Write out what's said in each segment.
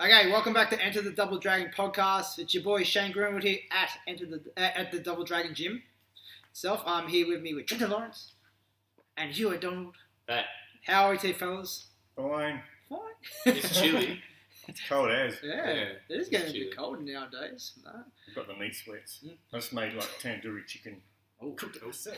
Okay, welcome back to Enter the Double Dragon podcast. It's your boy Shane Greenwood here at the Double Dragon Gym itself. I'm here with me with Trenton Lawrence and Hugh Donald. Hey. How are we today, fellas? Fine. Fine. It's chilly. It's cold as. Yeah, it is getting a bit cold nowadays. No. I've got the meat sweats. I just made like tandoori chicken. Oh, Cooked it myself.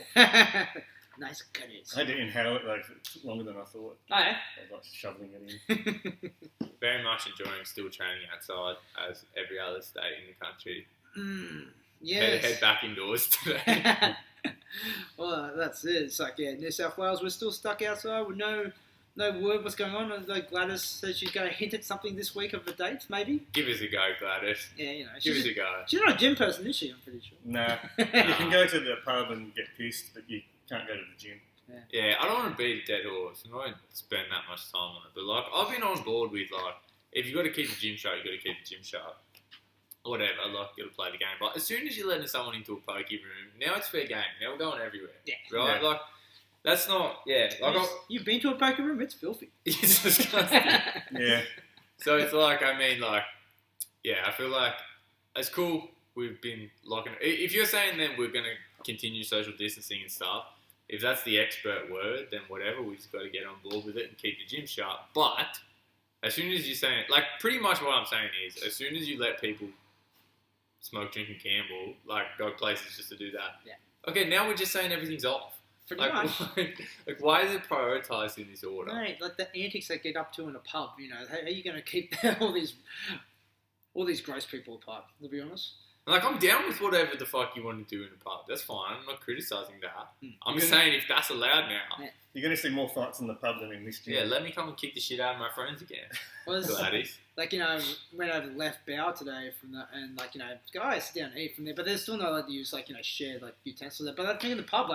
nice goodness. I had to inhale it though, 'cause it took longer than I thought. Oh, yeah? I was like shoveling it in. Very much enjoying still training outside as every other state in the country. Yes. Head back indoors today. Well, that's it. It's like, New South Wales, we're still stuck outside with no word what's going on. Like Gladys says she's going to hint at something this week of a date, maybe. Give us a go, Gladys. Yeah, Give us a go. She's not a gym person, is she? I'm pretty sure. Nah. You can go to the pub and get pissed, but you can't go to the gym. Yeah, I don't want to beat a dead horse. I'm not going to spend that much time on it. But, like, I've been on board with, like, if you've got to keep the gym sharp, you've got to keep the gym sharp. Whatever, like, you've got to play the game. But as soon as you're letting someone into a pokey room, now it's fair game. Now we're going everywhere. Yeah. Right? Yeah. Like, that's not, Like, You've been to a poker room? It's filthy. it's disgusting. Yeah. So it's like, I mean, like, I feel like it's cool. We've been locking. If you're saying then we're going to continue social distancing and stuff, if that's the expert word, then whatever, we just got to get on board with it and keep the gym sharp. But as soon as you're saying, like, pretty much what I'm saying is, as soon as you let people smoke, drink, and gamble, like, go places just to do that. Yeah. Okay, now we're just saying everything's off. Pretty much. Like, why is it prioritised in this order? Mate, like the antics they get up to in a pub, how are you going to keep all these gross people apart, to be honest? Like, I'm down with whatever the fuck you want to do in a pub. That's fine. I'm not criticising that. I'm just saying if that's allowed now. Yeah. You're going to see more fights in the pub than in this gym. Yeah, let me come and kick the shit out of my friends again. Well, Gladys. like, went over the left bow today and guys sit down and eat from there, but they're still not allowed to use, shared, utensils there. But I think in the pub,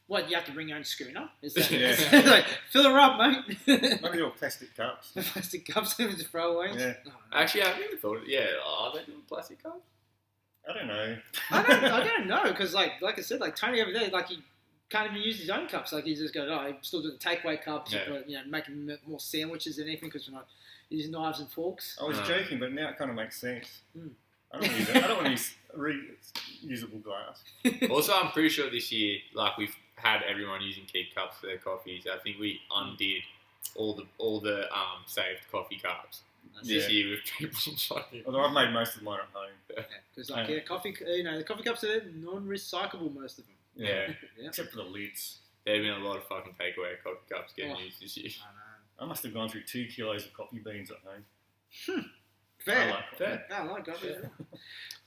what, you have to bring your own schooner? Is that Yeah. fill her up, mate. Maybe all plastic cups. Plastic cups and just throw away. Yeah. Oh, no. Actually, I haven't even thought of it. Are they doing plastic cups? I don't know. I don't know, because like I said, Tony over there, he can't even use his own cups. He just goes, he's still doing takeaway cups, Yeah. but, making more sandwiches than anything because we're not using knives and forks. I was joking, but now it kind of makes sense. Mm. I don't use it. I don't want to use reusable glass. Also, I'm pretty sure this year, we've had everyone using Keep cups for their coffees. I think we undid all the saved coffee cups. This year with people fucking. Although I've made most of mine at home. Because coffee, the coffee cups are non-recyclable, most of them. Yeah. Except for the lids. There have been a lot of fucking takeaway coffee cups getting used this year. I know. I must have gone through 2 kilos of coffee beans at home. Fair. Fair. I like coffee.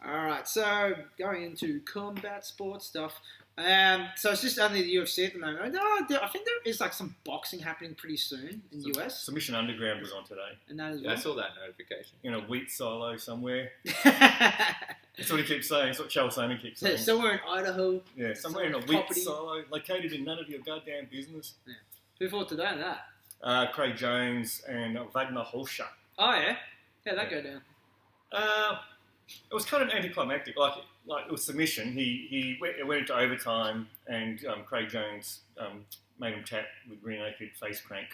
All right, so going into combat sports stuff. So it's just only the UFC at the moment. I think there is some boxing happening pretty soon in the US. Submission Underground was on today. And that as I well. saw that notification. In a wheat silo somewhere. That's what he keeps saying. That's what Charles Sonnen keeps saying. Somewhere in Idaho. Yeah, somewhere in a wheat property. silo, located in none of your goddamn business. Yeah. Who fought today on that? Craig Jones and Wagner Holscher. Oh, yeah? How'd that go down? It was kind of anticlimactic. It was submission. He went into overtime, and Craig Jones made him tap with rear naked face crank.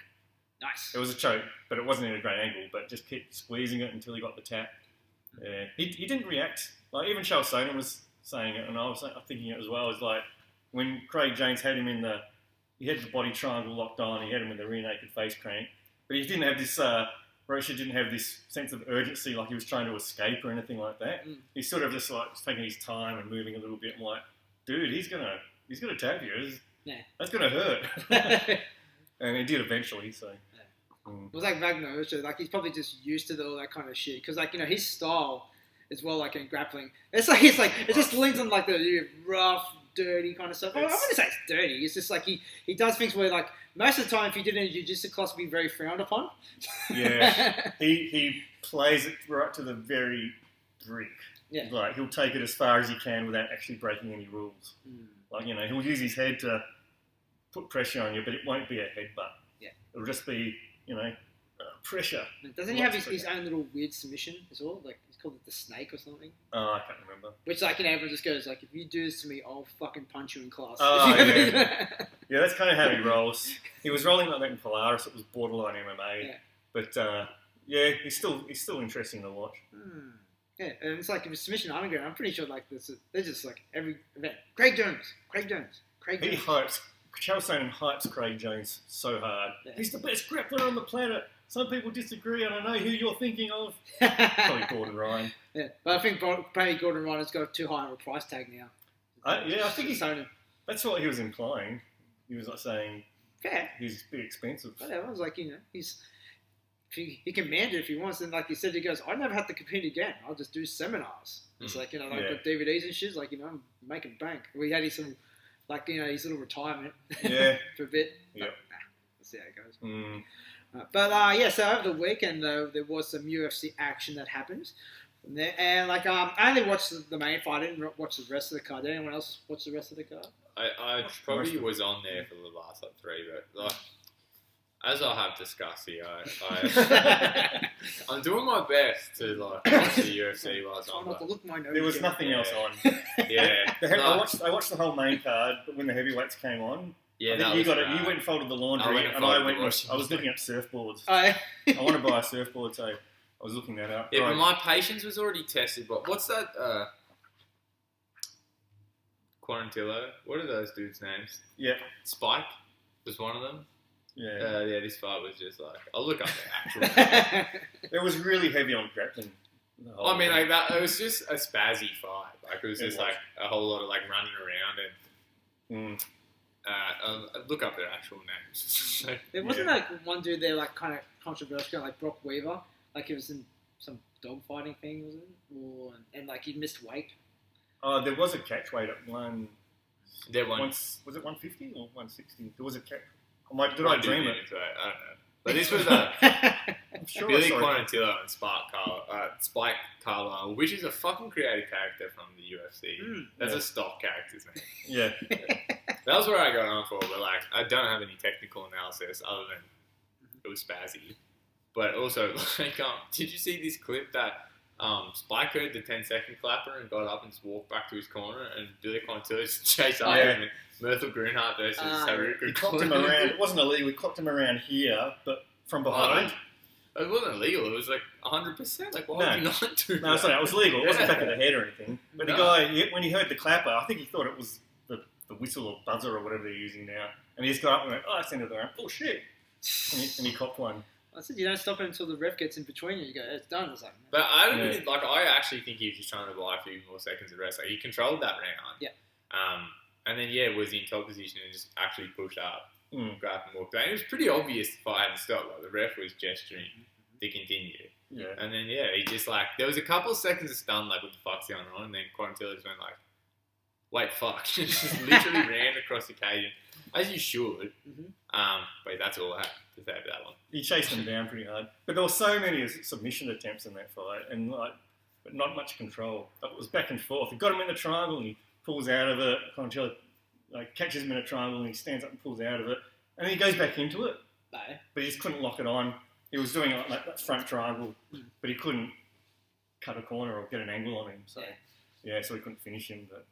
Nice. It was a choke, but it wasn't in a great angle. But just kept squeezing it until he got the tap. Yeah, he didn't react. Even Charles Sonnen was saying it, and I was thinking it as well. It's like when Craig Jones had him he had the body triangle locked on. He had him with the rear naked face crank, but he didn't have this. Rocha didn't have this sense of urgency, like he was trying to escape or anything like that. He's sort of just taking his time and moving a little bit. I'm like, dude, he's gonna tap you. That's gonna hurt. And he did eventually. So It was like Wagner, he's probably just used to all that kind of shit. Because his style as well, in grappling, it just leans on the rough, dirty kind of stuff. I wouldn't say it's dirty. It's just he does things where most of the time, if you did it in a jiu-jitsu class, it'd be very frowned upon. Yeah, he plays it right to the very brink. Yeah, he'll take it as far as he can without actually breaking any rules. He'll use his head to put pressure on you, but it won't be a headbutt. Yeah, it'll just be pressure. Doesn't he have his own little weird submission as well? He's called it the snake or something. Oh, I can't remember. Which everyone just goes if you do this to me, I'll fucking punch you in class. Oh yeah. Yeah, that's kind of how he rolls. He was rolling like that in Polaris. It was borderline MMA. Yeah. But Yeah, he's still interesting to watch. Yeah, and it's like if it's submission underground, I'm pretty sure like they're just like every event. Craig Jones. He hypes. Chael Sonnen hypes Craig Jones so hard. Yeah. He's the best grappler on the planet. Some people disagree. I don't know who you're thinking of. Probably Gordon Ryan. Yeah, but I think probably Gordon Ryan's got too high of a price tag now. I think Sonnen. that's what he was implying. He was like saying Fair. he's a bit expensive. Whatever. I was like, he can manage it if he wants. And like he said, he goes, I never have to compete again. I'll just do seminars. It's like, got DVDs and shit. Like, I'm making bank. We had his little retirement for a bit. Yeah. Let's see how it goes. So over the weekend, though, there was some UFC action that happened. And I only watched the main fight. I didn't watch the rest of the card. Did anyone else watch the rest of the card? I probably was on there for the last 3, but as I have discussed here, I'm doing my best to watch the UFC while it's on. Not to look my nose there was nothing else on. Yeah, I watched the whole main card, but when the heavyweights came on, yeah, you went and folded the laundry, I was looking at surfboards. I want to buy a surfboard, so I was looking that up. Yeah, but my patience was already tested. But what's that? Quarantillo. What are those dudes' names? Yeah, Spike was one of them. Yeah. This fight was just like, I'll look up the actual. It was really heavy on grappling. I mean, like that. It was just a spazzy fight. Like it was just like a whole lot of like running around and. Look up their actual names. There wasn't like one dude there like kind of controversial, like Brock Weaver. Like he was in some dogfighting thing, was it? And like he missed weight. There was a catch weight at one. There was it 150 or 160? There was a catch. Did I dream it? I don't know. But this was sure Billy Quarantillo and Spike Carlisle, which is a fucking creative character from the UFC. That's a stock character's name. Yeah. That was where I got on for, but like I don't have any technical analysis other than it was spazzy. But also, like, did you see this clip that Spike heard the 10-second clapper and got up and just walked back to his corner, and Billy Quarantillo just chased after him, and Myrtle Grunhart versus Haruka. We cocked him around. It wasn't illegal. We cocked him around here, but from behind. It wasn't illegal. It was like 100%. Like, why would you not do that? No, sorry, it was legal. It wasn't back of the head or anything. But the guy, when he heard the clapper, I think he thought it was the whistle or buzzer or whatever they're using now. And he just got up and went, that's the end of the round. Oh, shit. And he copped one. I said, you don't stop it until the ref gets in between you. You go, it's done. It's like, but I don't really, I actually think he was just trying to buy a few more seconds of rest. Like, he controlled that round. Yeah. And then, was in top position and just actually pushed up, grabbed and walked away. And it was pretty obvious the fight hadn't stopped. Like, the ref was gesturing to continue. Yeah. And then, he just, like, there was a couple of seconds of stun, like, what the fuck's going on? And then Quarantillo just went, like, wait, fuck. Just literally ran across the cage, as you should. But that's all I have to say about that one. He chased him down pretty hard. But there were so many submission attempts in that fight, and but not much control. It was back and forth. He got him in the triangle, and he pulls out of it. Quarantillo catches him in a triangle, and he stands up and pulls out of it. And then he goes back into it. No. But he just couldn't lock it on. He was doing like that front triangle, but he couldn't cut a corner or get an angle on him. So so he couldn't finish him. But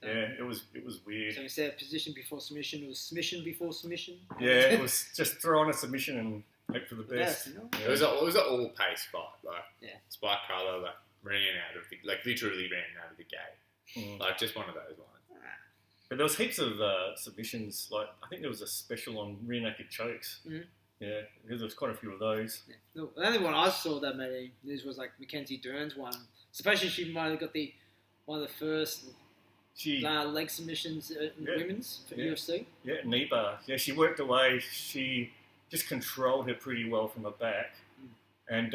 it was weird. So instead of position before submission, it was submission before submission. Yeah, it was just throw on a submission and hope for the best. It was an all-pace fight. Like Spike Carlo ran out of literally ran out of the gate. Like just one of those ones. But there was heaps of submissions. Like I think there was a special on rear naked chokes. Yeah, there was quite a few of those. Yeah. The only one I saw that made any news was like Mackenzie Dern's one. Supposedly she might have got one of the first leg submissions in women's for UFC. Yeah, knee bar. Yeah, she worked away. She just controlled her pretty well from her back. And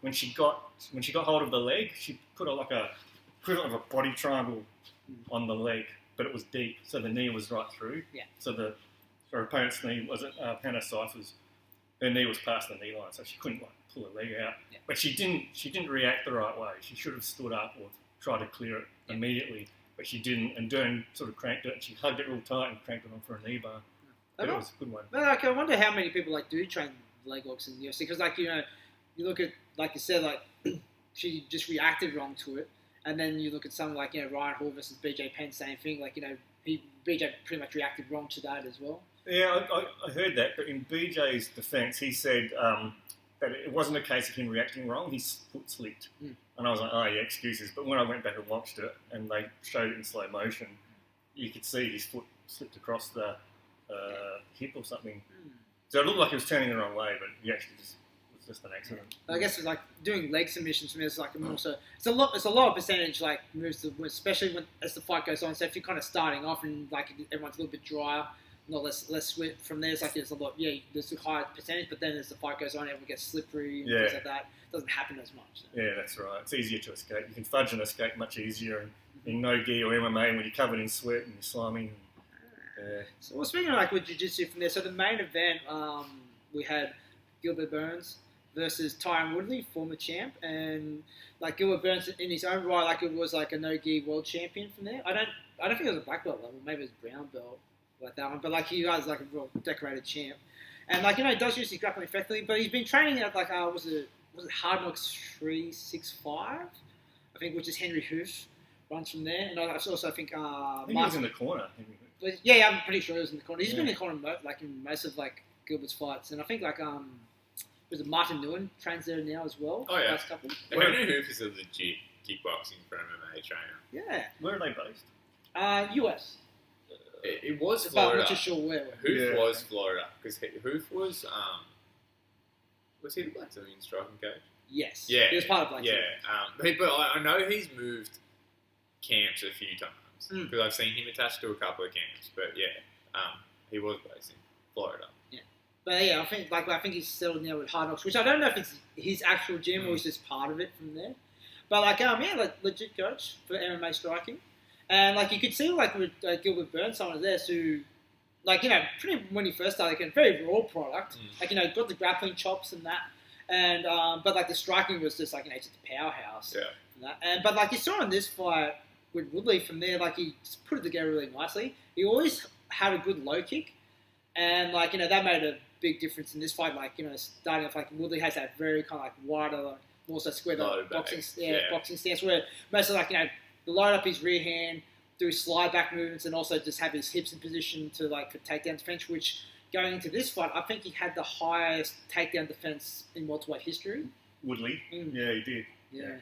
when she got hold of the leg, she put like a equivalent of a body triangle on the leg, but it was deep, so the knee was right through. Yeah. So her opponent's knee wasn't Hannah Cypher's. Her knee was past the knee line, so she couldn't pull her leg out. Yeah. But she didn't react the right way. She should have stood up or tried to clear it immediately, but she didn't. And Dern sort of cranked it. She hugged it real tight and cranked it on for a knee bar. But it was a good one. But I wonder how many people do train leg locks in the UFC, because you look at, like you said, she just reacted wrong to it, and then you look at someone like Ryan Hall versus BJ Penn, same thing. BJ pretty much reacted wrong to that as well. Yeah, I heard that, but in BJ's defence, he said that it wasn't a case of him reacting wrong. His foot slipped. Mm. And I was like, oh, yeah, excuses. But when I went back and watched it and they showed it in slow motion, you could see his foot slipped across the hip or something. Mm. So it looked like he was turning the wrong way, but he actually it was just an accident. I guess it's like doing leg submissions for me is like also it's a lot of percentage like moves to win, especially when as the fight goes on. So if you're kind of starting off and like everyone's a little bit drier, not less swift from there, it's like there's a lot there's a higher percentage, but then as the fight goes on, everyone gets slippery and things like that. It doesn't happen as much. So. Yeah, that's right. It's easier to escape. You can fudge and escape much easier in no gi or MMA when you're covered in sweat and you're slimy. So well, speaking of like with jiu-jitsu from there, so the main event we had Gilbert Burns versus Tyron Woodley, former champ, and like Gilbert Burns in his own right, like it was like a no-gi world champion from there. I don't think it was a black belt level, maybe it was brown belt like that one, but like he was like a real decorated champ, and like he does use his grappling effectively, but he's been training at like was it Hard Knocks 365, I think, which is Henry Hoof runs from there, and I also think he was in the corner. Yeah, I'm pretty sure he was in the corner. He's been in the corner like in most of like Gilbert's fights, and I think like was it Martin Nguyen trains there now as well? Oh yeah, last couple. Henry Hoof is a legit kickboxing for MMA trainer. Yeah. Where are they based? US. It was But Florida. I'm not too sure where. Hoof was Florida because Hoof was he the Blackzilian striking coach? Yes. Yeah. He was part of Black. Yeah. But I know he's moved camps a few times because I've seen him attached to a couple of camps. But yeah, he was based in Florida. Yeah. But yeah, I think he's settled now with Hard Knocks, which I don't know if it's his actual gym or he's just part of it from there. But like like legit coach for MMA striking, and like you could see like with Gilbert Burns, someone of theirs who, like pretty when he first started, like a very raw product, like got the grappling chops and that, and but like the striking was just like just a powerhouse. Yeah. And that. And but like you saw in this fight with Woodley from there, like he just put it together really nicely. He always had a good low kick, and like that made a big difference in this fight. Like starting off, like Woodley has that very kind of like wider, like, more so squared up boxing stance where most of like load up his rear hand, do slide back movements, and also just have his hips in position to like for takedown defense. Which going into this fight, I think he had the highest takedown defense in welterweight history. Woodley, yeah, he did. Yeah,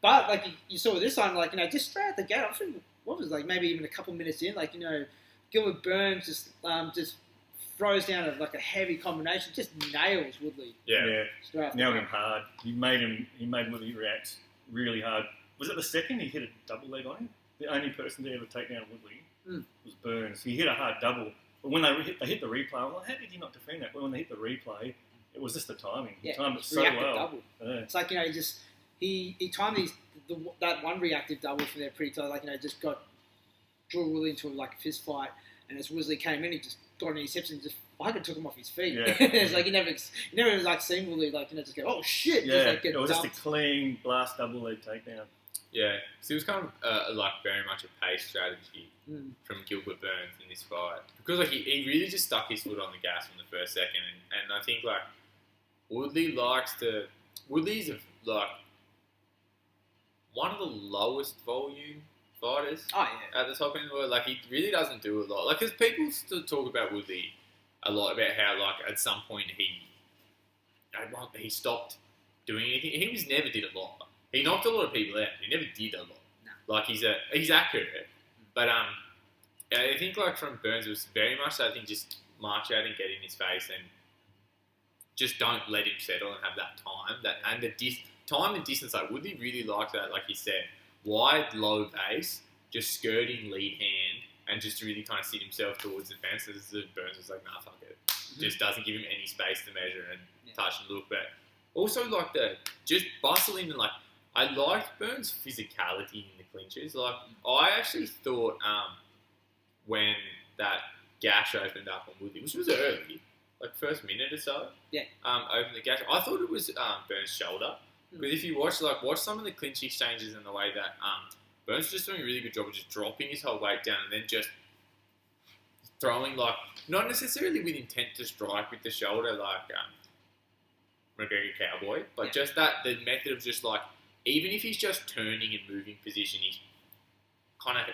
but like you saw with this one, like just straight out the gate, I think what was like maybe even a couple minutes in, like Gilbert Burns just throws down a heavy combination, just nails Woodley. Yeah. Straight Nailed him hard. He made Woodley react really hard. Was it the second he hit a double leg on him? The only person to ever take down Woodley was Burns. He hit a hard double. But when they hit the replay, I was like, how did he not defend that? But when they hit the replay, it was just the timing. He timed it so well. Double. Yeah. It's like, he timed that one reactive double from there pretty tight. Like, just drew Woodley into a fist fight. And as Woodley came in, he just got on his hips and just took him off his feet. Yeah. It's like you never seen Woodley just go, oh shit. Yeah, just, get it was dumped. just a clean blast double leg takedown. Yeah, so it was kind of very much a pace strategy from Gilbert Burns in this fight because he really just stuck his foot on the gas from the first second, and I think Woodley's one of the lowest volume fighters at the top end of the world. He really doesn't do a lot. Because people still talk about Woodley a lot about how at some point he stopped doing anything. He never did a lot. He knocked a lot of people out. He never did a lot. No. He's accurate, but I think from Burns it was very much just march out and get in his face and just don't let him settle and have that time the time and distance. Woodley really liked that, like you said, wide low base, just skirting lead hand and just really kind of sit himself towards the fence. Burns was like, nah, fuck it. Just doesn't give him any space to measure and touch and look, but also just bustle in and I liked Burns' physicality in the clinches. I actually thought when that gash opened up on Woodley, which was early, first minute or so, opened the gash. I thought it was Burns' shoulder. Because if you watch some of the clinch exchanges and the way that Burns was just doing a really good job of just dropping his whole weight down and then just throwing not necessarily with intent to strike with the shoulder McGregor Cowboy, but just the method of just even if he's just turning and moving position, he's kind of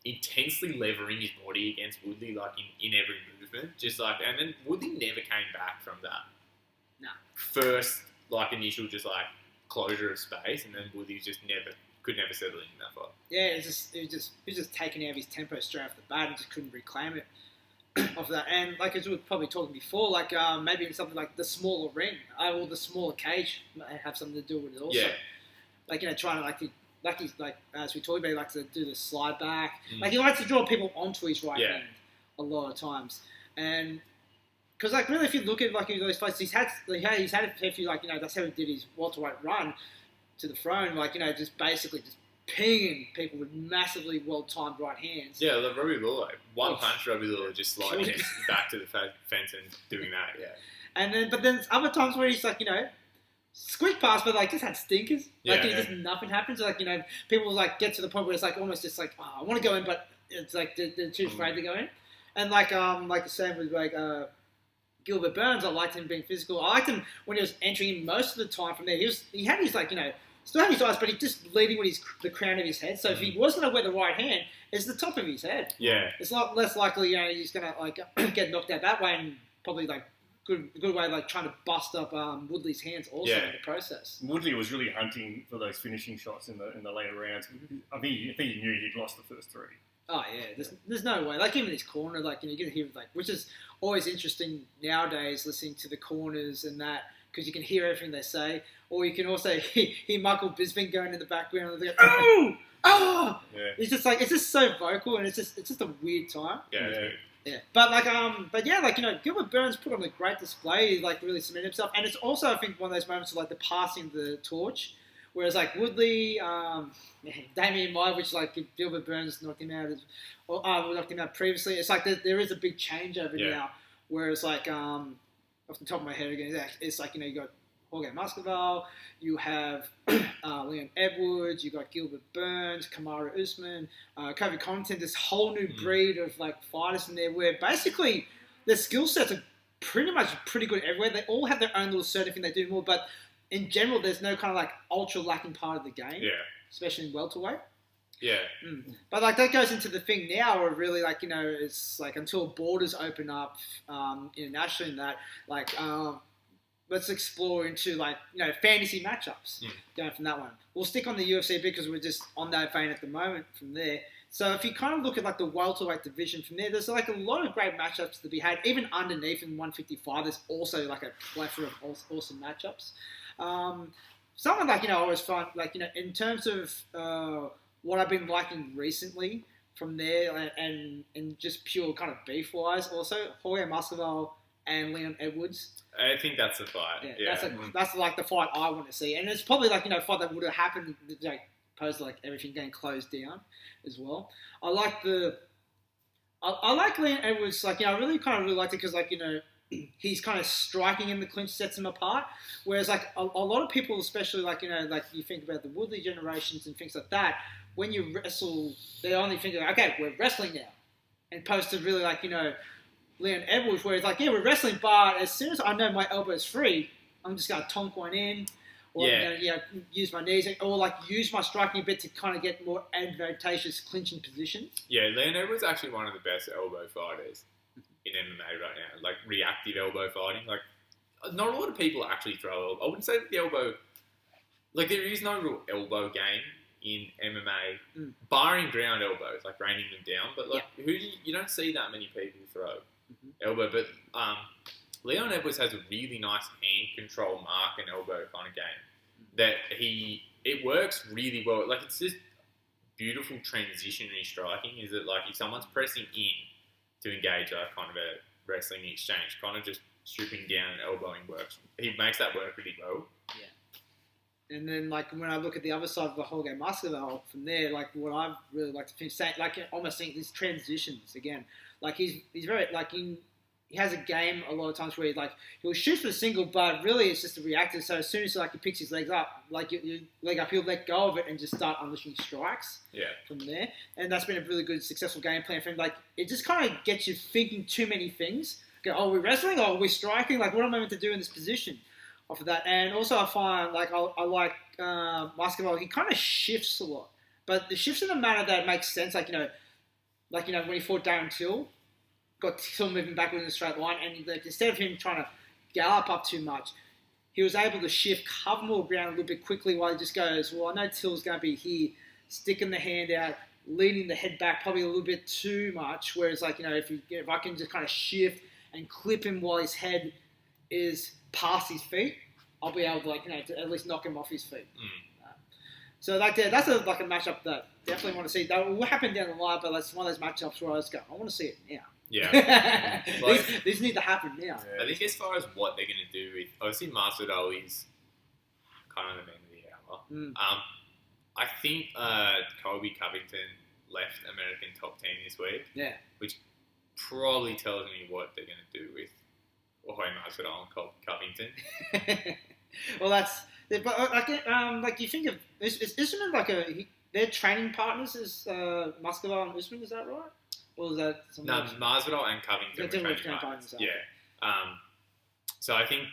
intensely levering his body against Woodley, like in every movement, just like, and then Woodley never came back from that. No. First, like initial, just like closure of space, and then Woodley could never settle in that fight. Yeah, it was just taking out of his tempo straight off the bat and just couldn't reclaim it off that. And like as we were probably talking before, like maybe in something like the smaller ring or the smaller cage may have something to do with it also. Yeah. Like trying to he's as we talked about, he likes to do the slide back. Like he likes to draw people onto his right hand a lot of times, and because like really, if you look at like those fights, he's had a fair few, like that's how he did his welterweight run to the throne, like just basically just pinging people with massively well timed right hands. Yeah, like Robbie Lawler, one punch Robbie Lawler just sliding it back to the fence and doing that. Yeah, and then there's other times where he's like squeak past, but like just had stinkers. Like just nothing happens. Like people like get to the point where it's like almost just like I want to go in, but it's like they're too afraid to go in. And like the same with like Gilbert Burns, I liked him being physical. I liked him when he was entering in most of the time from there. He had his like still had his eyes, but he just leading with the crown of his head. So if he was going to wear the right hand, it's the top of his head. Yeah, it's not less likely he's going to like get knocked out that way, and probably like. Good way, like trying to bust up Woodley's hands also in the process. Woodley was really hunting for those finishing shots in the later rounds. I think he knew he'd lost the first three. Oh yeah, there's no way. Like even his corner, like you can hear like, which is always interesting nowadays, listening to the corners and that because you can hear everything they say, or you can also hear Michael Bisping going in the background and they go, oh, oh. Yeah. It's just so vocal and it's just a weird time. Yeah, but Gilbert Burns put on a great display. He like really cemented himself, and it's also I think one of those moments of like the passing of the torch, whereas like Woodley, Damien Mai, which like Gilbert Burns knocked him out previously. It's like there is a big changeover now, whereas like off the top of my head again, it's like you got Jorge Masvidal, you have Leon Edwards, you got Gilbert Burns, Kamaru Usman, Kofi Covington, this whole new breed of like fighters in there where basically their skill sets are pretty good everywhere. They all have their own little certain thing they do more, but in general there's no kind of like ultra lacking part of the game, especially in welterweight. Yeah. But like that goes into the thing now where really like, it's like until borders open up internationally and that, like, let's explore into like, fantasy matchups going from that one. We'll stick on the UFC because we're just on that vein at the moment from there. So if you kind of look at like the welterweight division from there, there's like a lot of great matchups to be had. Even underneath in 155, there's also like a plethora of awesome matchups. Something like, I always find like, in terms of what I've been liking recently from there and just pure kind of beef-wise also, Jorge Masvidal and Leon Edwards. I think that's the fight. Yeah. That's like the fight I want to see. And it's probably like, a fight that would have happened like opposed to like everything getting closed down as well. I like Leon Edwards, like, I really liked it because like, he's kind of striking in the clinch sets him apart. Whereas like a lot of people, especially like, like you think about the Woodley generations and things like that, when you wrestle, they only think, okay, we're wrestling now. And opposed to really like, Leon Edwards, where it's like, we're wrestling, but as soon as I know my elbow's free, I'm just going to tonk one in, or use my knees, or like use my striking a bit to kind of get more advantageous clinching positions. Yeah, Leon Edwards is actually one of the best elbow fighters in MMA right now, like reactive elbow fighting. Like, not a lot of people actually throw elbow. I wouldn't say that the elbow, like there is no real elbow game in MMA, barring ground elbows, like raining them down. But like, you don't see that many people throw elbow. But Leon Edwards has a really nice hand control, mark and elbow kind of game that it works really well. Like it's just beautiful transitionary striking. Is it like if someone's pressing in to engage a kind of a wrestling exchange, kind of just stripping down and elbowing works. He makes that work really well. Yeah. And then, like, when I look at the other side of the Jorge Masvidal from there, like, what I've really liked to finish, like, almost seeing these transitions again. Like, he's very, like, he has a game a lot of times where, like, he'll shoot for the single, but really it's just a reactive. So as soon as, like, he picks his legs up, like, you leg up, he'll let go of it and just start unleashing strikes from there. And that's been a really good, successful game plan for him. Like, it just kind of gets you thinking too many things. Go, oh, we're wrestling? Oh, we're striking? Like, what am I meant to do in this position? Off of that. And also I find, like, I like basketball, he kind of shifts a lot. But the shifts in a manner that makes sense. Like, like, you know, when he fought Darren Till, got Till moving backwards in a straight line, and like, instead of him trying to gallop up too much, he was able to shift, cover more ground a little bit quickly while he just goes, well, I know Till's going to be here, sticking the hand out, leaning the head back probably a little bit too much, whereas, like, you know, if I can just kind of shift and clip him while his head is past his feet, I'll be able to, like, you know, to at least knock him off his feet. So, like, that's a matchup that definitely want to see. That will happen down the line, but that's one of those matchups where I just go, I want to see it now. Yeah. These need to happen now. I think as far as what they're going to do with, obviously Masvidal is kind of the man of the hour. I think Colby Covington left American top 10 this week. Yeah. Which probably tells me what they're going to do with Jorge Masvidal and Colby Covington. Well, that's... But like you think of... Is Usman like their training partners is Masvidal and Usman, is that right? Or is that something else? Masvidal and Covington were training partners. Yeah. So I think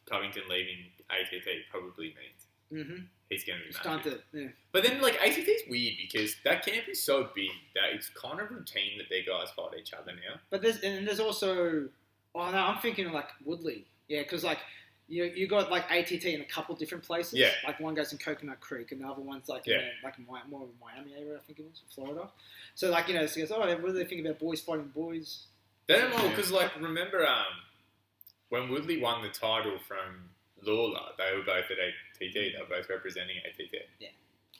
Covington leaving ATT probably means he's going to be massive. Yeah. But then, like, ATT is weird because that camp is so big that it's kind of routine that their guys fight each other now. But there's also... Oh, no, I'm thinking of, like, Woodley. Yeah, because, like, you got, like, ATT in a couple different places. Yeah. Like, one goes in Coconut Creek and the other one's, like, more of a Miami area, I think it is, Florida. So, like, you know, so he goes, what do they think about boys fighting boys? They don't know, because, like, remember when Woodley won the title from Lawler, they were both at ATT. They were both representing ATT. Yeah.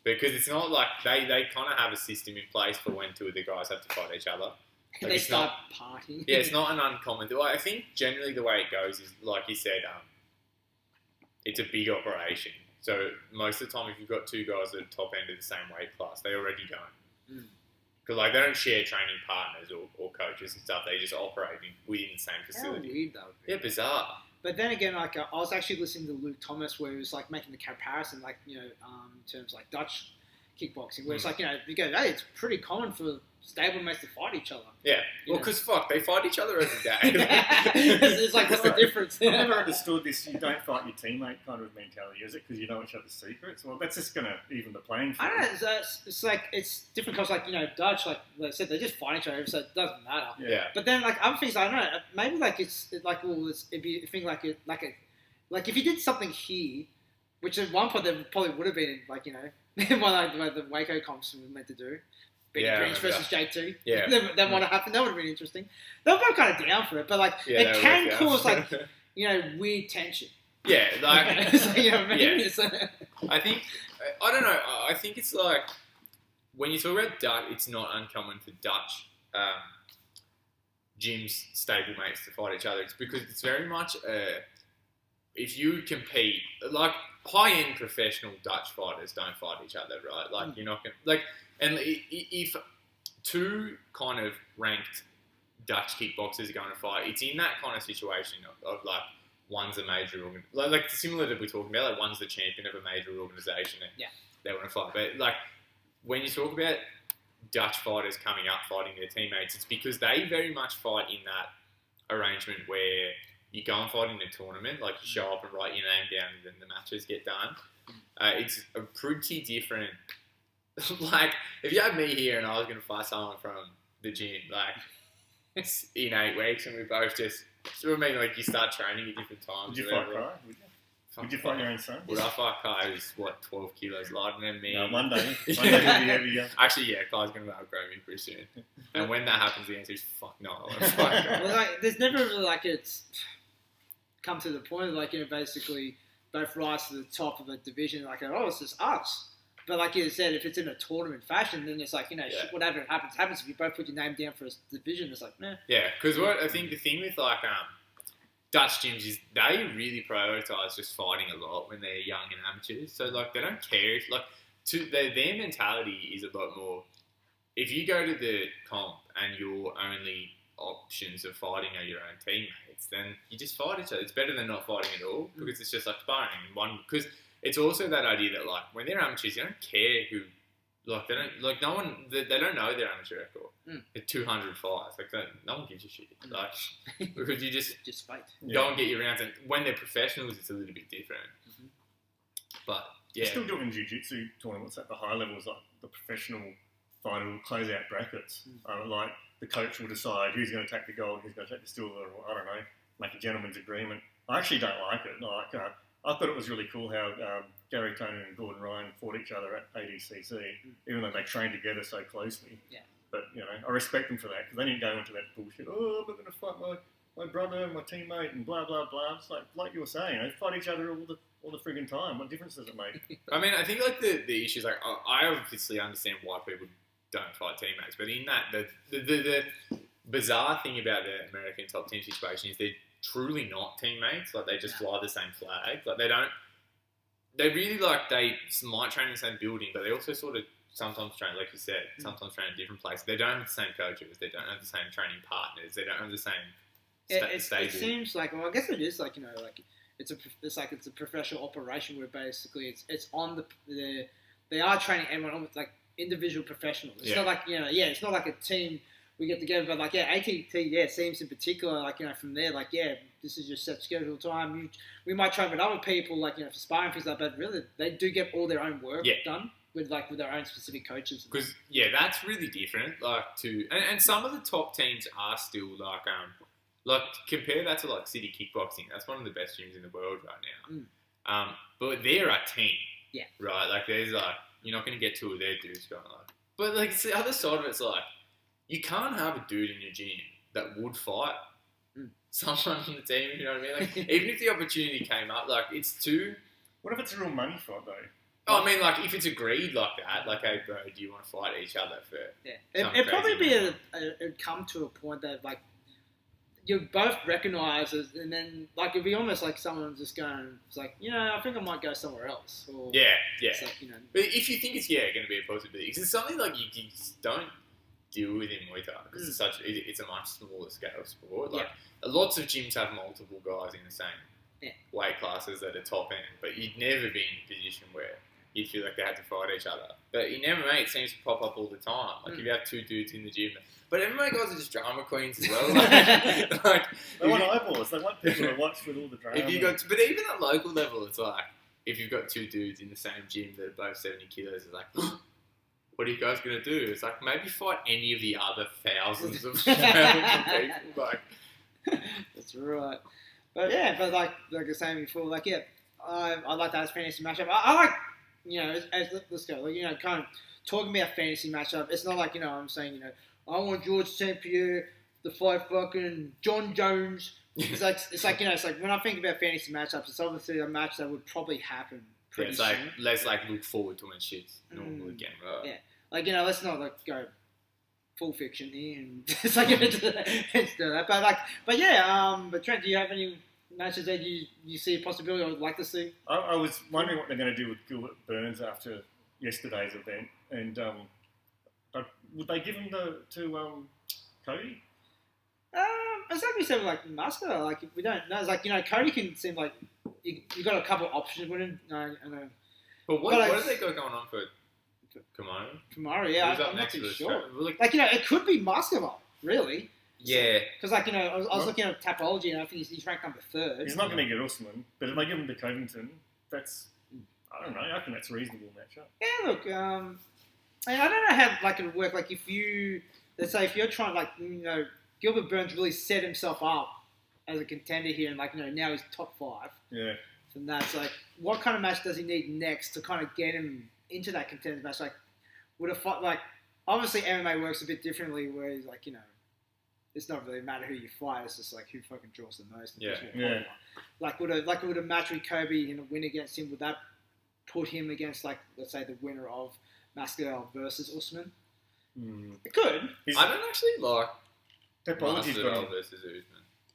Because it's not like they kind of have a system in place for when two of the guys have to fight each other. Like, they start partying. Yeah, it's not an uncommon thing. I think generally the way it goes is, like you said, it's a big operation. So most of the time, if you've got two guys at the top end of the same weight class, they already don't. Because like they don't share training partners or coaches and stuff. They just operate within the same facility. How weird though. Yeah, bizarre. But then again, like I was actually listening to Luke Thomas, where he was like making the comparison, like, you know, in terms of like Dutch kickboxing, where it's like, you know, you go, hey, it's pretty common for stablemates to fight each other. Yeah. Well, because they fight each other every day. It's like, what's the difference? I've never understood this. You don't fight your teammate kind of mentality, is it? Because you know each other's secrets. Well, that's just going to even the playing field. I don't know. It's like it's different because, like, you know, Dutch, like I said, they just fight each other, so it doesn't matter. Yeah. But then, like, other things, I don't know. Maybe like it's like, well, it'd be a thing like if you did something here, which at one point there probably would have been, like, you know, one the Waco comps were meant to do. Benny Greens versus J2. Yeah. That might have happened. That would have been interesting. They were both kind of down for it, but, like, it can cause, like, you know, weird tension. Yeah, like... So, you know what I mean? Yeah. I think... I don't know. I think it's like... When you talk about Dutch, it's not uncommon for Dutch gyms, stablemates to fight each other. It's because it's very much... if you compete... Like, high-end professional Dutch fighters don't fight each other, right? Like, you're not going to... Like... And if two kind of ranked Dutch kickboxers are going to fight, it's in that kind of situation of like, one's a major like similar to we're talking about, like one's the champion of a major organisation and they want to fight. But like when you talk about Dutch fighters coming up fighting their teammates, it's because they very much fight in that arrangement where you go and fight in a tournament, like you show up and write your name down and then the matches get done. It's a pretty different... Like, if you had me here and I was going to fight someone from the gym, like, in 8 weeks, and we both just, I mean, like, you start training at different times. Would you fight Kai? Would you fight your own son? Would I fight Kai, who's, 12 kilos lighter than me? No, one day he'll be heavier. Actually, yeah, Kai's going to outgrow me pretty soon. And when that happens, the answer is, fuck no, I want to fight Kai. Well, like, there's never really, like, it's come to the point of, like, you know, basically both rise to the top of a division, like, oh, it's just us. But like you said, if it's in a tournament fashion, then it's like, you know, whatever happens. If you both put your name down for a division, it's like, nah. Yeah, because what I think the thing with like Dutch gyms is they really prioritise just fighting a lot when they're young and amateurs. So like they don't care if like their mentality is a lot more. If you go to the comp and your only options of fighting are your own teammates, then you just fight each other. It's better than not fighting at all because it's just like sparring because. It's also that idea that, like, when they're amateurs, you don't care who, like, they don't, like, no one, they don't know their amateur record. They're 200 fights. Like, no one gives a shit. Like, because you just fight. Go and get your rounds. And when they're professionals, it's a little bit different. But, yeah. They're still doing jiu-jitsu tournaments at the high levels, like the professional final close-out brackets. Like the coach will decide who's going to take the gold, who's going to take the silver, or I don't know, make a gentleman's agreement. I actually don't like it. I thought it was really cool how Gary Tonin and Gordon Ryan fought each other at ADCC, even though they trained together so closely. Yeah. But, I respect them for that, because they didn't go into that bullshit, I'm not going to fight my brother and my teammate and blah, blah, blah. It's like you were saying, they fight each other all the friggin' time. What difference does it make? I mean, I think like the issues, like I obviously understand why people don't fight teammates, but in that, the bizarre thing about the American top team situation is they're truly not teammates. Like they just fly the same flag. Like they really like they might train in the same building, but they also sort of sometimes train, like you said, sometimes train in different places. They don't have the same coaches. They don't have the same training partners. They don't have the same stable. It seems like, well, I guess it is like, like it's a professional operation where basically it's on they are training everyone almost like individual professionals. It's not like, it's not like a team we get together, but like, ATT, seems in particular, like, from there, like, this is your set schedule time. We might train with other people, like, for sparring things like that, but really, they do get all their own work done with their own specific coaches. Because, that's really different, like, and some of the top teams are still, like, compare that to, like, City Kickboxing. That's one of the best gyms in the world right now. But they're a team. Yeah. Right? Like, there's, like, you're not going to get two of their dudes going, like. But, like, it's the other side of it's, like, you can't have a dude in your gym that would fight someone on the team, you know what I mean? Like, even if the opportunity came up, like, it's too... What if it's a real money fight, though? Oh, I mean, like, if it's agreed like that, like, hey, bro, do you want to fight each other for... Yeah. It'd probably be it'd come to a point that, like, you both recognise it, and then, like, it'd be almost like someone just going, it's like, I think I might go somewhere else. Or, yeah. Like, But if you think it's, going to be a possibility, because it's something, like, you just don't deal with in Muay Thai, because it's a much smaller scale sport. Like, lots of gyms have multiple guys in the same weight classes at the top end, but you'd never be in a position where you'd feel like they had to fight each other. But in MMA, it seems to pop up all the time. Like, if you have two dudes in the gym. But MMA guys are just drama queens as well. Like they want eyeballs. They want people to watch with all the drama. But even at local level, it's like, if you've got two dudes in the same gym that are both 70 kilos, it's like... What are you guys going to do? It's like, maybe fight any of the other thousands of people. Like, that's right. But like I was saying before, like, I like that as fantasy matchup. I like, let's go, like, kind of talking about fantasy matchup. It's not like, I'm saying, I want George St. Pierre to fight fucking John Jones. It's like when I think about fantasy matchups, it's obviously a match that would probably happen. It's like, let's like look forward to when shit's normal again, right? Yeah, like, let's not like go full fiction here and it's like let's do that. But Trent, do you have any matches that you see a possibility or would like to see? I was wondering what they're going to do with Gilbert Burns after yesterday's event, and would they give him to Cody? It's like we said with like Muscular, like we don't know. It's like, Cody can seem like you got a couple of options with him. I know. But what have they got going on for Kamaru? Kamaru, yeah, I'm not too sure. Like, it could be Muscular, really. Yeah. Because, like, I was looking at Tapology and I think he's ranked number 3rd. He's not going to get Usman, but if they give him to Covington, that's, I don't know, I think that's a reasonable matchup. Yeah, look, I don't know how, like, it would work. Like, let's say if you're trying, like, Gilbert Burns really set himself up as a contender here, and like, now he's top 5. Yeah. And that's like, what kind of match does he need next to kind of get him into that contender match? Like, would a fight, like, obviously MMA works a bit differently, where he's like, it's not really a matter who you fight. It's just like who fucking draws the most. Yeah. Like, would a match with Kobe and a win against him, would that put him against, like, let's say the winner of Masvidal versus Usman? It could. I don't actually like Masvidal versus Usman.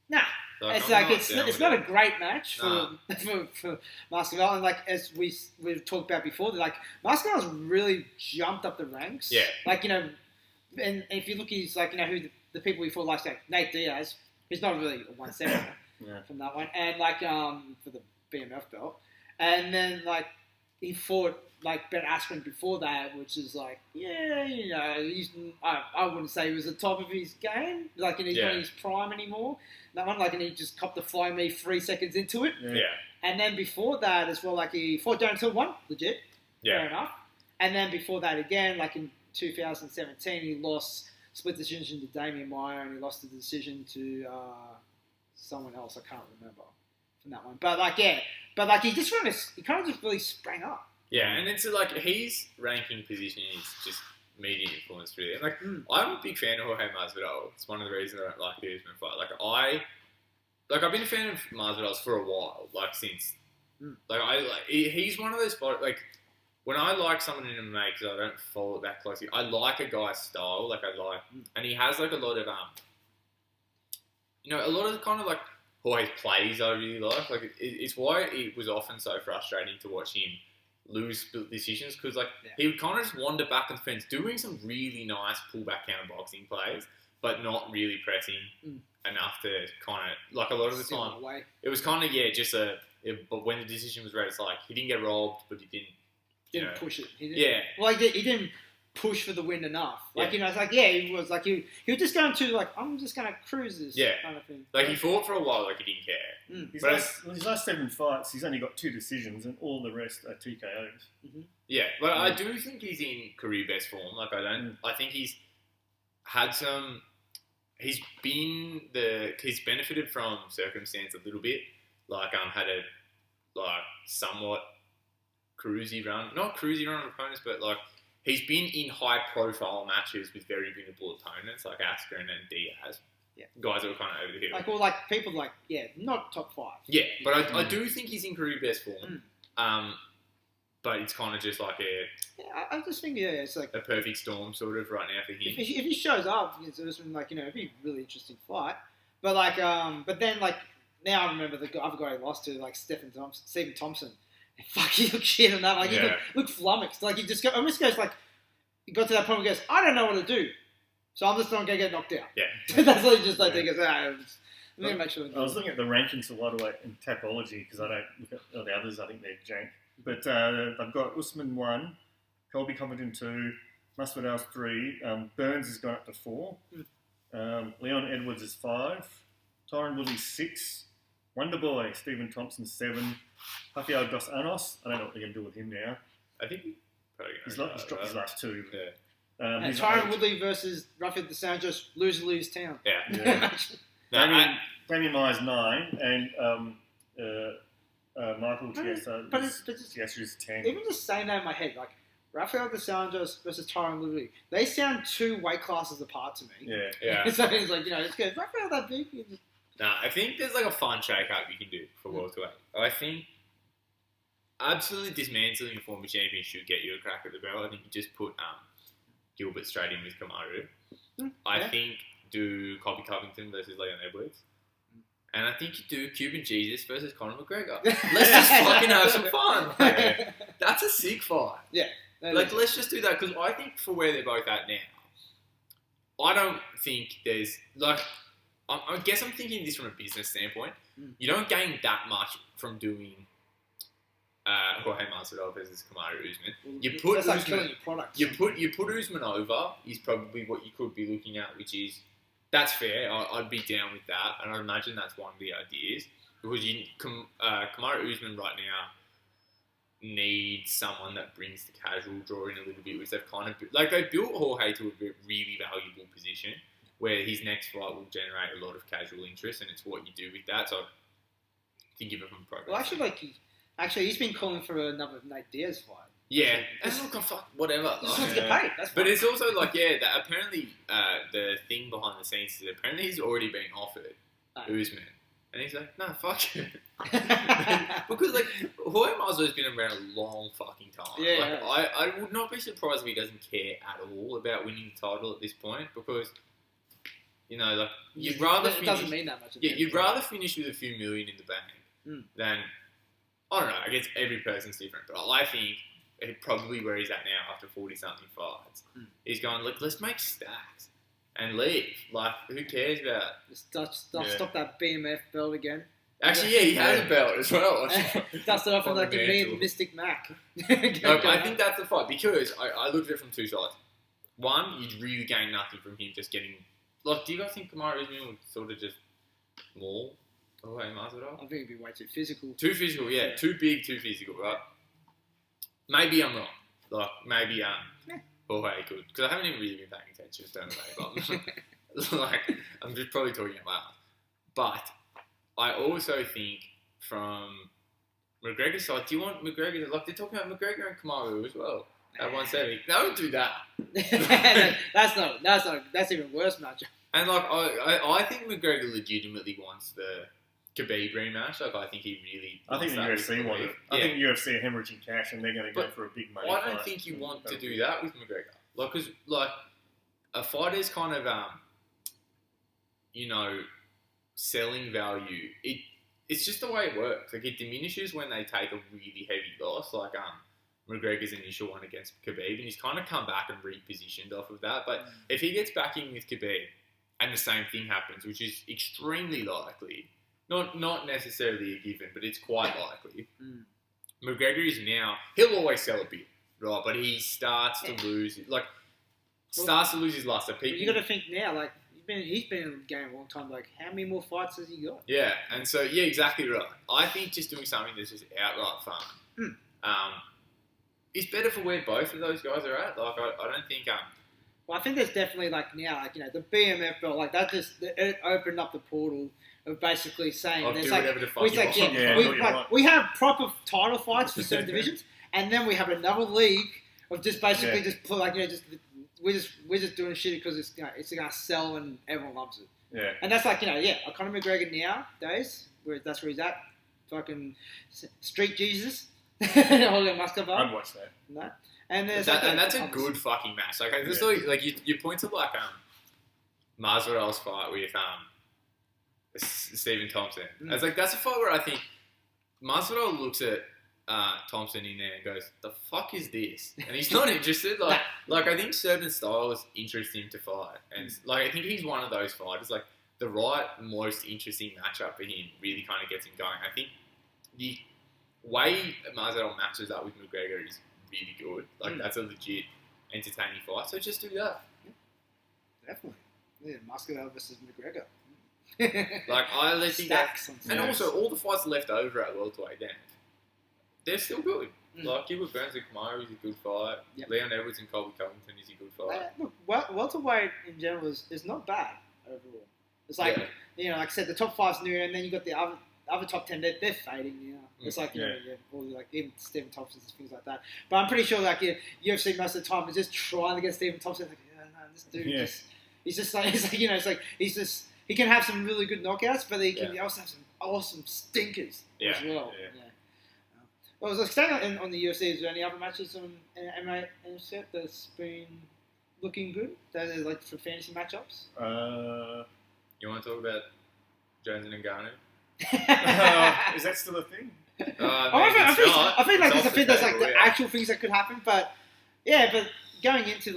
Nah. It's not a great match for Masvidal, and like as we've talked about before, like Masvidal's really jumped up the ranks. Yeah. Like, and if you look, he's like, who the people we fought, like Nate Diaz, who's not really a 170 from that one, and like for the BMF belt, and then like he fought like Ben Askren before that, which is like, I wouldn't say he was the top of his game, like he's not in his prime anymore. That one, like, and he just copped the fly me 3 seconds into it. Yeah. And then before that as well, like he fought down until 1, legit. Yeah. Fair enough. And then before that again, like in 2017, he lost split decision to Damian Maia, and he lost the decision to someone else. I can't remember from that one. But he just he kind of just really sprang up. Yeah, and it's like his ranking position is just media influence, really. And I'm a big fan of Jorge Masvidal. It's one of the reasons I don't like the Usman fight. I've been a fan of Masvidal's for a while, since he's one of those when I like someone in MMA because I don't follow it that closely, I like a guy's style. And he has a lot of a lot of the kind of Jorge's plays I really like. It's why it was often so frustrating to watch him lose split decisions because he would kind of just wander back on the fence, doing some really nice pullback counterboxing plays, but not really pressing enough to kind of a lot of the time. It was kind of but when the decision was read, it's he didn't get robbed, but he didn't push it. He didn't push for the win enough. He was he was just going to I'm just going to cruise this kind of thing. He fought for a while he didn't care. His last 7 fights, he's only got 2 decisions, and all the rest are TKOs. Mm-hmm. Yeah, but I do think he's in career best form. I think he's had some. He's benefited from circumstance a little bit. Had a somewhat cruisy run, not cruisy run of opponents, but he's been in high profile matches with very winnable opponents like Askren and Diaz. Yeah. Guys that were kind of over the hill. People not top 5. Yeah, but I do think he's in career best form. But it's kind of just I just think it's a perfect storm sort of right now for him. If he shows up against Usman, it'd be a really interesting fight. But but then now I remember the other guy he lost to, Stephen Thompson. Fuck, he looked shit on that. He looked flummoxed. He just almost goes he got to that point where he goes, I don't know what to do, so I'm just not going to get knocked out. Yeah, that's what he just he goes. Let me make sure. I was looking at the rankings for welterweight and Tapology because I don't look at the others. I think they're jank. But I've got Usman 1, Colby Covington 2, Masvidal 3, Burns has gone up to 4, Leon Edwards is 5, Tyron Woodley 6, Wonderboy Stephen Thompson 7, Rafael Dos Anjos. I don't know what they're going to do with him now. I think he's dropped his last 2. Yeah. Tyron Woodley versus Rafael Dos Anjos, lose town. Yeah. Damian Maia's 9, and Michael Chiesa is 10. Even just saying that in my head, Rafael Dos Anjos versus Tyron Woodley, they sound 2 weight classes apart to me. Yeah. So it's it's good. Rafael that big. I think there's a fun shake-up you can do for welterweight. I think absolutely dismantling a former champion should get you a crack at the belt. I think you just put Gilbert straight in with Kamaru. I think do Colby Covington versus Leon Edwards. And I think you do Cuban Jesus versus Conor McGregor. Let's just fucking have some fun. That's a sick fight. Yeah. Let's just do that because I think for where they're both at now, I don't think there's I guess I'm thinking this from a business standpoint. You don't gain that much from doing Jorge Masvidal versus Kamaru Usman. You put that's Usman, killing your product. you put Usman over is probably what you could be looking at, which is that's fair. I'd be down with that, and I imagine that's one of the ideas because Kamaru Usman right now needs someone that brings the casual draw in a little bit, which they've kind of they built Jorge to a really valuable position where his next fight will generate a lot of casual interest, and it's what you do with that. So I think give it from progress. Well, actually, he's been calling for another Nate Diaz fight. Yeah, and look, whatever. Just wants to get paid. That's but fine. it's also that apparently the thing behind the scenes is apparently he's already been offered Usman, and he's like, no, fuck it. Because Jorge Masvidal's been around a long fucking time. Yeah, I would not be surprised if he doesn't care at all about winning the title at this point because. You'd rather finish. It doesn't mean that much. Yeah, you'd rather finish with a few million in the bank than I don't know. I guess every person's different, but I think probably where he's at now after 40-something fights, he's going, look, let's make stacks and leave. Who cares about? Stop that BMF belt again. Actually, he has a belt as well. Dust it off with me and Mystic Mac. I think that's the fight because I looked at it from 2 sides. One, you'd really gain nothing from him just getting. Do you guys think Kamaru Usman would sort of just maul Jorge Masvidal? I think it'd be way too physical. Too physical, yeah. Too big, too physical, right? Maybe I'm wrong. Jorge could, because I haven't even really been paying attention to MMA, but like I'm just probably talking out loud. But I also think from McGregor's side, do you want McGregor? Like they're talking about McGregor and Kamaru as well at 170. Don't do that. That's even worse matchup. And like I think McGregor legitimately wants the Khabib rematch. Like I think he really. I think the UFC want it. I Yeah. think UFC are hemorrhaging cash and they're going to go But for a big money. I don't think you want to do that with McGregor. Like, because like a fighter's kind of selling value. It's just the way it works. Like it diminishes when they take a really heavy loss. Like McGregor's initial one against Khabib, and he's kind of come back and repositioned off of that. But if he gets back in with Khabib, and the same thing happens, which is extremely likely. Not necessarily a given, but it's quite likely. McGregor is now, he'll always sell a bit, right? But he starts to lose his luster. You got to think now, like he's been in the game a long time. Like how many more fights has he got? Yeah, and so exactly right. I think just doing something that's just outright fun, is better for where both of those guys are at. Like I don't think Well, I think there's definitely the BMF belt, like that just it opened up the portal of basically saying I'll there's do like whatever the fuck you want. we have proper title fights for certain divisions, and then we have another league of just basically we're just doing shit because it's gonna sell and everyone loves it. Yeah. And that's like Conor McGregor nowadays, that's where he's at, fucking street Jesus, holding a muscle bar. I'd watch that. No. And that's a good fucking match. Like I just like you point to like Masvidal's fight with Stephen Thompson. It's like that's a fight where I think Masvidal looks at Thompson in there and goes, "The fuck is this?" And he's not interested. Like I think certain styles interest him to fight, and like I think he's one of those fighters. Like the right, most interesting matchup for him really kind of gets him going. I think the way Masvidal matches up with McGregor is really good. Like that's a legit entertaining fight. So just do that. Definitely. Yeah, Masvidal versus McGregor. Like I think that, and stacks. also all the fights left over at welterweight, then they're still good. Like Gilbert Burns and Kamaru is a good fight. Yep. Leon Edwards and Colby Covington is a good fight. Look, welterweight in general is not bad overall. It's like like I said, the top five's new, and then you got the other top 10. They're fading now. It's like all like even Stephen Thompson and things like that. But I'm pretty sure like UFC most of the time is just trying to get Stephen Thompson. Like this dude he can have some really good knockouts, but he can also have some awesome stinkers as well. Yeah. Well, I was staying on the UFC. Is there any other matches on MMA that's been looking good? That is like for fantasy matchups. You want to talk about Jones and Ngannou? Is that still a thing? I think there's like the actual things that could happen, but going into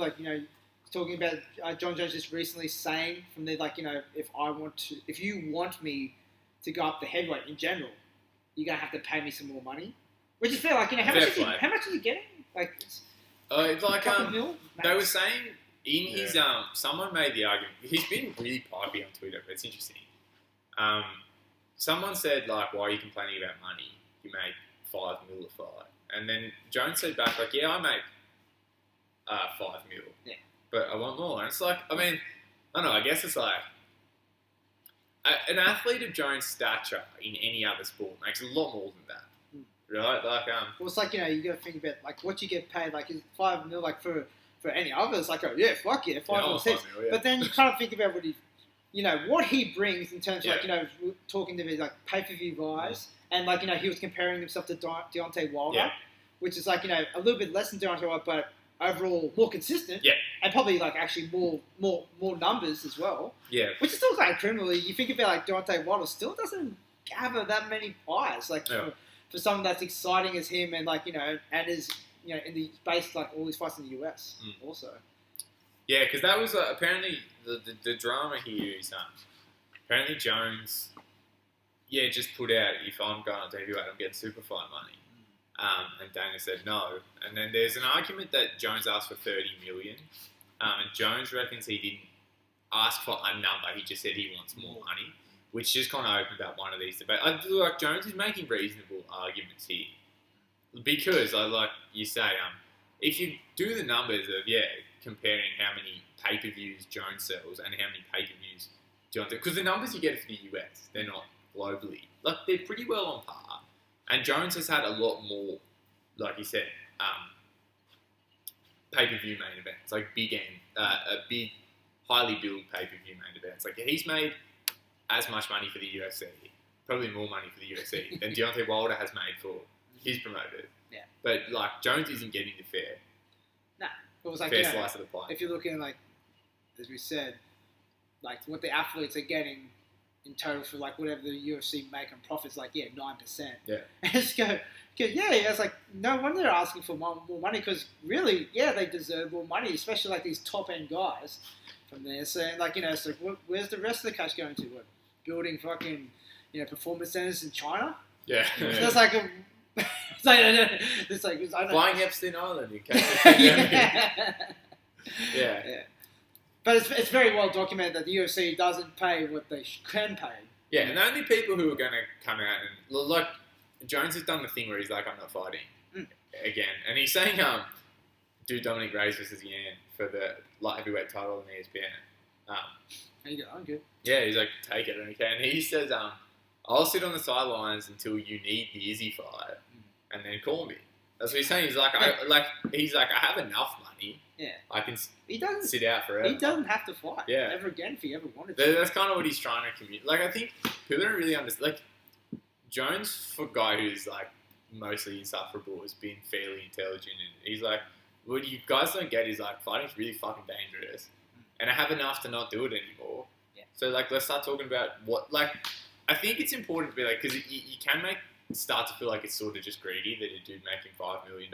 talking about John Jones just recently saying from there if you want me to go up the heavyweight in general, you're gonna have to pay me some more money, which is fair. Like how much is he getting? Like they were saying in his someone made the argument. He's been really pipey on Twitter, but it's interesting. Someone said like, why are you complaining about money? You make $5 million a fight. And then Jones said back like, yeah, I make $5 million. Yeah. But I want more. And it's like, I mean, I don't know, I guess it's like an athlete of Jones' stature in any other sport makes a lot more than that. Right? Like well, it's like, you gotta think about like what you get paid, like is $5 million like for any others, like $5 million. But then you can't think about what he brings in terms of talking to me like pay-per-view guys, and he was comparing himself to Deontay Wilder, which is like a little bit less than Deontay Wilder, but overall more consistent, and probably like actually more numbers as well, which is still kind of criminal. You think about like Deontay Wilder still doesn't gather that many buys for someone that's exciting as him, and and is in the space like all these fights in the US also. Yeah, because that was apparently the drama here is apparently Jones, just put out, if I'm going to heavyweight, I'm getting super fight money. And Dana said no. And then there's an argument that Jones asked for $30 million. And Jones reckons he didn't ask for a number, he just said he wants more money, which just kind of opened up one of these debates. I feel like Jones is making reasonable arguments here. Because, like you say, if you do the numbers of comparing how many pay-per-views Jones sells and how many pay-per-views Deontay, because the numbers you get for the US, they're not globally. Like, they're pretty well on par. And Jones has had a lot more, like you said, pay-per-view main events, like big, highly billed pay-per-view main events. Like, he's made as much money for the UFC, probably more money for the UFC than Deontay Wilder has made for his promoter. Yeah. But, like, Jones isn't getting the fair slice of the pie. If you're looking like, as we said, like what the athletes are getting in total for like whatever the UFC make and profits, like 9%. Yeah. And just go, it's like no wonder they're asking for more money because really, they deserve more money, especially like these top end guys from there. So like it's like where's the rest of the cash going to? What, building fucking performance centers in China? Yeah. That's like a. It's like I don't flying Epstein Island in case. Yeah. But it's very well documented that the UFC doesn't pay what they can pay. Yeah, and the only people who are going to come out and like Jones has done the thing where he's like, I'm not fighting again, and he's saying, do Dominic Reyes versus Yan for the light heavyweight title on ESPN. And you go, I'm good. Yeah, he's like, take it, okay. And he says, I'll sit on the sidelines until you need the Izzy fight, and then call me. That's what he's saying. He's like, I have enough money. Yeah, I can. He doesn't sit out forever. He doesn't have to fight. Yeah. Ever again if he ever wanted to. That's kind of what he's trying to communicate. Like, I think people don't really understand. Like, Jones, for a guy who's like mostly insufferable, has been fairly intelligent, and he's like, what you guys don't get is like fighting's really fucking dangerous, and I have enough to not do it anymore. Yeah. So like, let's start talking about what. Like, I think it's important to be like, because you can start to feel like it's sort of just greedy that a dude making $5 million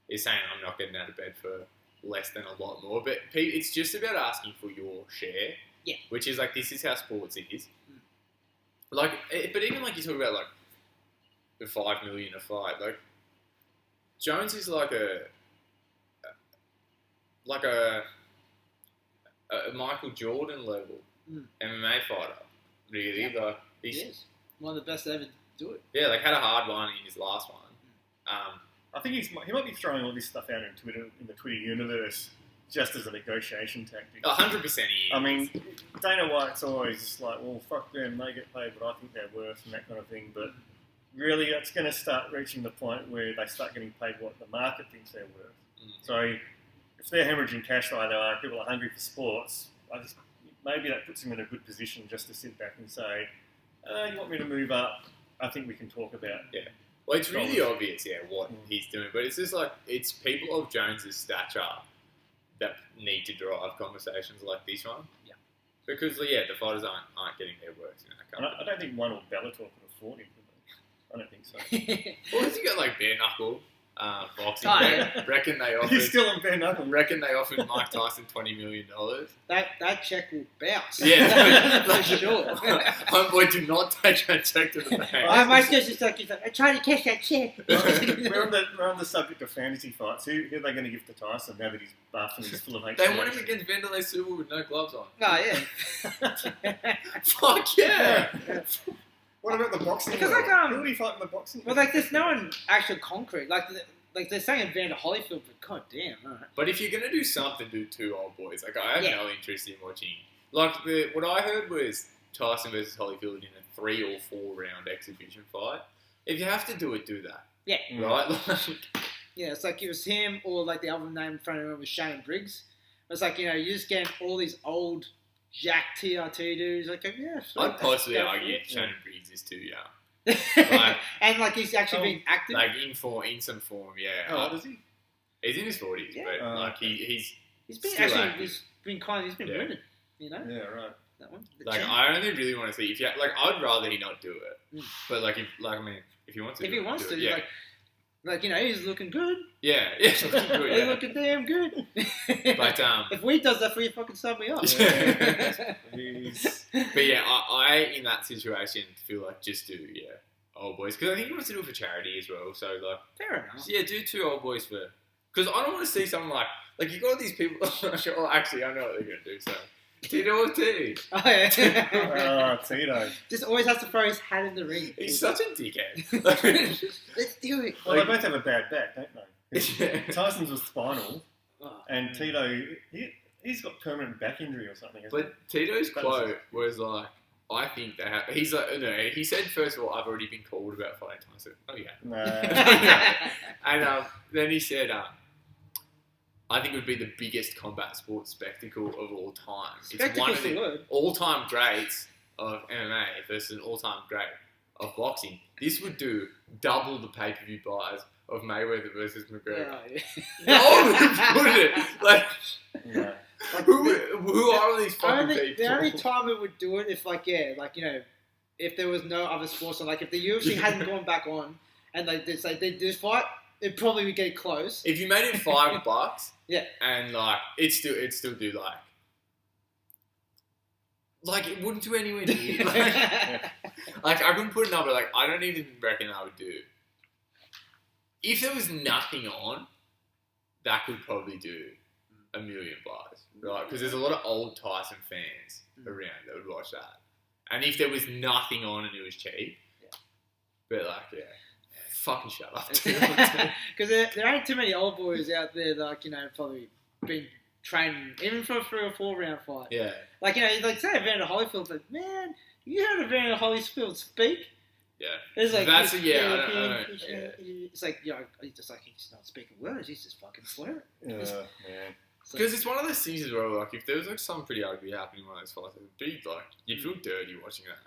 is saying I'm not getting out of bed for less than a lot more. But it's just about asking for your share. Yeah. Which is like, this is how sports is. Like, but even like you talk about like the $5 million a fight, like Jones is like a Michael Jordan level MMA fighter. Really, like he's one of the best to ever do it. Yeah, like had a hard one in his last one. I think he might be throwing all this stuff out in the Twitter universe just as a negotiation tactic. 100% he is. I mean, Dana White's always just like, well, fuck them, they get paid what I think they're worth and that kind of thing. But really, it's going to start reaching the point where they start getting paid what the market thinks they're worth. So if they're hemorrhaging cash like they are and people are hungry for sports, maybe that puts them in a good position just to sit back and say, you want me to move up? I think we can talk about. Yeah. Well, it's really obvious, what he's doing, but it's just like, it's people of Jones's stature that need to drive conversations like this one. Yeah. Because, the fighters aren't getting their works in that company. I don't think one or Bellator could afford him. I don't think so. Well, has he got like bare knuckle boxing? Reckon they offered. He's still on bare knuckle. Reckon they offered Mike Tyson $20 million. That check will bounce. Yeah, for sure. Homeboy, do not take that check to the bank. My skills just like he's like, I tried to cash that check. We're on the subject of fantasy fights. Who are they going to give to Tyson now that he's buff and he's full of HGH? They want him against Vanderlei Silva with no gloves on. Oh yeah. Fuck yeah. What about the boxing? Because who would he fight in the boxing? Well, like there's no one actual concrete. Like they're saying Evander Holyfield, but god damn, alright. But if you're gonna do something, do two old boys. Like I have no interest in watching. Like what I heard was Tyson versus Holyfield in a 3 or 4 round exhibition fight. If you have to do it, do that. Yeah. Right. Yeah, it's like it was him or like the other name in front of him was Shannon Briggs. It's like you just get all these old Jack TRT dudes. Like yeah, sure, I'd possibly argue Shannon Briggs is too young. And like he's actually being active, like in some form, yeah. Oh, does he? He's in his 40s, but like he's been still actually active. He's been winning, Yeah, right. That one. Like I only really want to see if I'd rather he not do it, but if he wants to, if he wants to, yeah. Like he's looking good. Yeah, he's looking good. He's looking damn good. But if Weed does that for you, fucking sub me up. But yeah, I in that situation feel like just do old boys because I think he wants to do it for charity as well. So like fair enough. Yeah, do 2 old boys for because I don't want to see someone like you got all these people. Actually, I know what they're gonna do. So Tito Ortiz. Oh yeah. Tito. Just always has to throw his hat in the ring. He's such a dickhead. Let's do it. Well, they both have a bad back, don't they? Tyson's was spinal, Oh, and Tito, he's got permanent back injury or something. But Tito's quote was like, I think they have. He's like, no, he said first of all, I've already been called about fighting Tyson. Oh yeah. Nah. And then he said, I think it would be the biggest combat sports spectacle of all time. It's one of the all-time greats of MMA versus an all-time great of boxing. This would do double the pay-per-view buys of Mayweather versus McGregor. No, would it? Like, Yeah. Like, who are all these fucking people? The only time it would do it if, if there was no other sports, like if the UFC hadn't gone back on and they did this fight, it probably would get close. If you made it $5, yeah, and it'd still do it wouldn't do anywhere near. Like I couldn't put a number. Like I don't even reckon I would do. If there was nothing on, that could probably do $1 million buys, right? Because there's a lot of old Tyson fans around that would watch that. And if there was nothing on and it was cheap, but fucking shut up. Because there ain't too many old boys out there that probably been training even for a 3 or 4 round fight. Yeah. Like say Evander Holyfield, but man, you heard Evander Holyfield speak? Yeah. It's like that's I don't. It's like he's not speaking words. He's just fucking swearing. Man. Because it's one of those things as well. Like if there was something pretty ugly happening in one of those fights, it'd be you'd feel dirty watching that.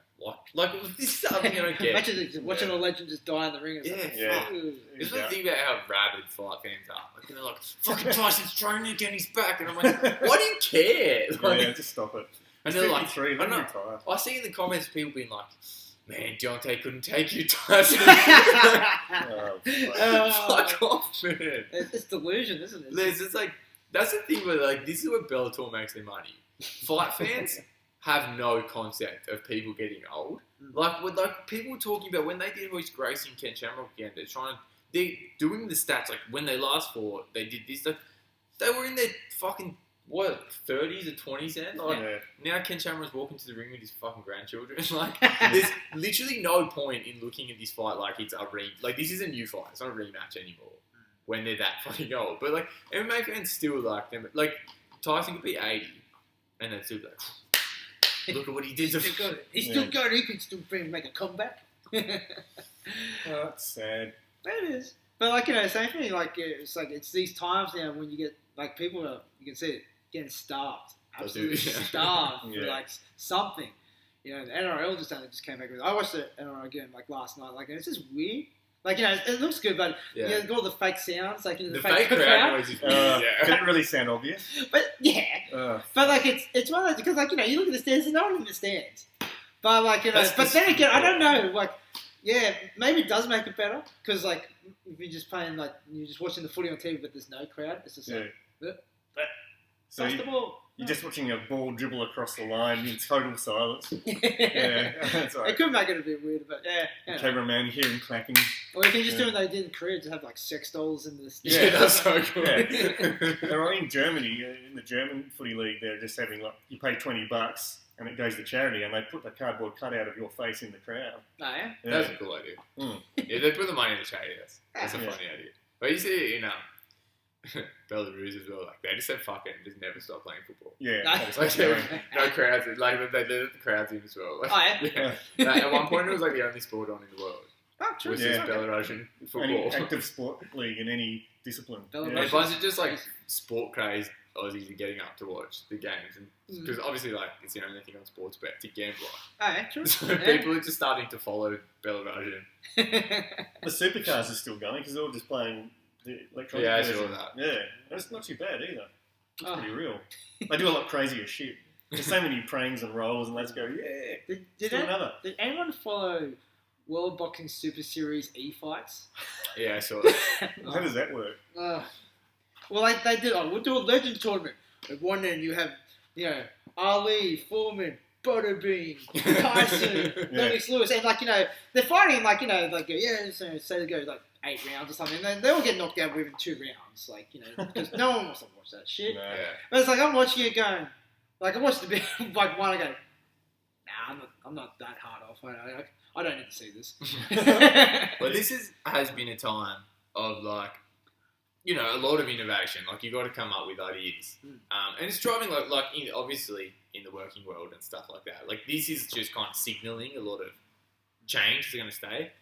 Like this is something you don't get. Imagine watching a legend just die in the ring. It's the thing about how rabid fight fans are. Like they're like, fucking Tyson's training again, he's back, and I'm like, why do you care? Like, just stop it. And they're like, I see in the comments people being like, man, Deontay couldn't take you, Tyson. Fuck off, man. It's delusion, isn't it? It's like that's the thing where this is where Bellator makes their money. Fight fans have no concept of people getting old. Like people talking about when they did Royce Gracie and Ken Shamrock again, they're doing the stats like when they last fought, they did this. They were in their fucking 30s or 20s then. Now Ken Shamrock's walking to the ring with his fucking grandchildren. There's literally no point in looking at this fight like it's this is a new fight. It's not a rematch anymore when they're that fucking old. But MMA fans still like them. Like Tyson could be 80 and they'd still be like, look at what he did. He's still got it. He can still make a comeback. That's sad. It is. But same thing. It's these times now when you get people are, you can see it getting starved, absolutely starved for something. The NRL just came back with. I watched the NRL again last night. And it's just weird. It looks good, but you got all the fake sounds, the fake crowd noises. Didn't really sound obvious. But but it's one of those because you look at the stands, there's no one in the stands. But but then again, I don't know. Maybe it does make it better because if you're just playing you're just watching the footy on TV, but there's no crowd. It's just so you're just watching a ball dribble across the line in total silence. That's right. It could make it a bit weird, but Cameraman, you hear him clapping. Or you can just do what they did in Korea, just have sex dolls in the stands. Yeah, that's so cool. They're in Germany, in the German footy league. They're just having you pay $20 and it goes to charity, and they put the cardboard cutout of your face in the crowd. Oh yeah, that's a cool idea. Yeah, they put the money in the charity. That's a funny idea. But you see it in Belarus as well. They just said fuck it and just never stop playing football. Yeah, no crowds. They let the crowds in as well. At one point, it was the only sport on in the world. Oh, true. Which is Belarusian football. Any active sport league in any discipline. A bunch of just sport crazed Aussies are getting up to watch the games, and because obviously it's the only thing on sports bet to gamble on. Oh, yeah, true. So people are just starting to follow Belarusian. The supercars are still going because they're all just playing the electronic. Yeah, I saw that. Yeah, that's not too bad either. It's pretty real. They do a lot crazier shit. There's so many pranks and rolls, and let's go. Yeah. Did anyone follow World Boxing Superseries fights? Yeah, I saw that. How does that work? Well, they did. We'll do a legend tournament. At one end, you have, Ali, Foreman, Butterbean, Tyson, Lennox Lewis, and they're fighting so say they go 8 rounds or something. And they all get knocked out within 2 rounds, because no one wants to watch that shit. No. Yeah. But it's I'm watching it going, I watched the bit one, I go, nah, I'm not that hard off. I don't need to see this. But this has been a time of a lot of innovation. Like, you got to come up with ideas. And it's driving, obviously, in the working world and stuff like that. Like, this is just kind of signaling a lot of change is going to stay.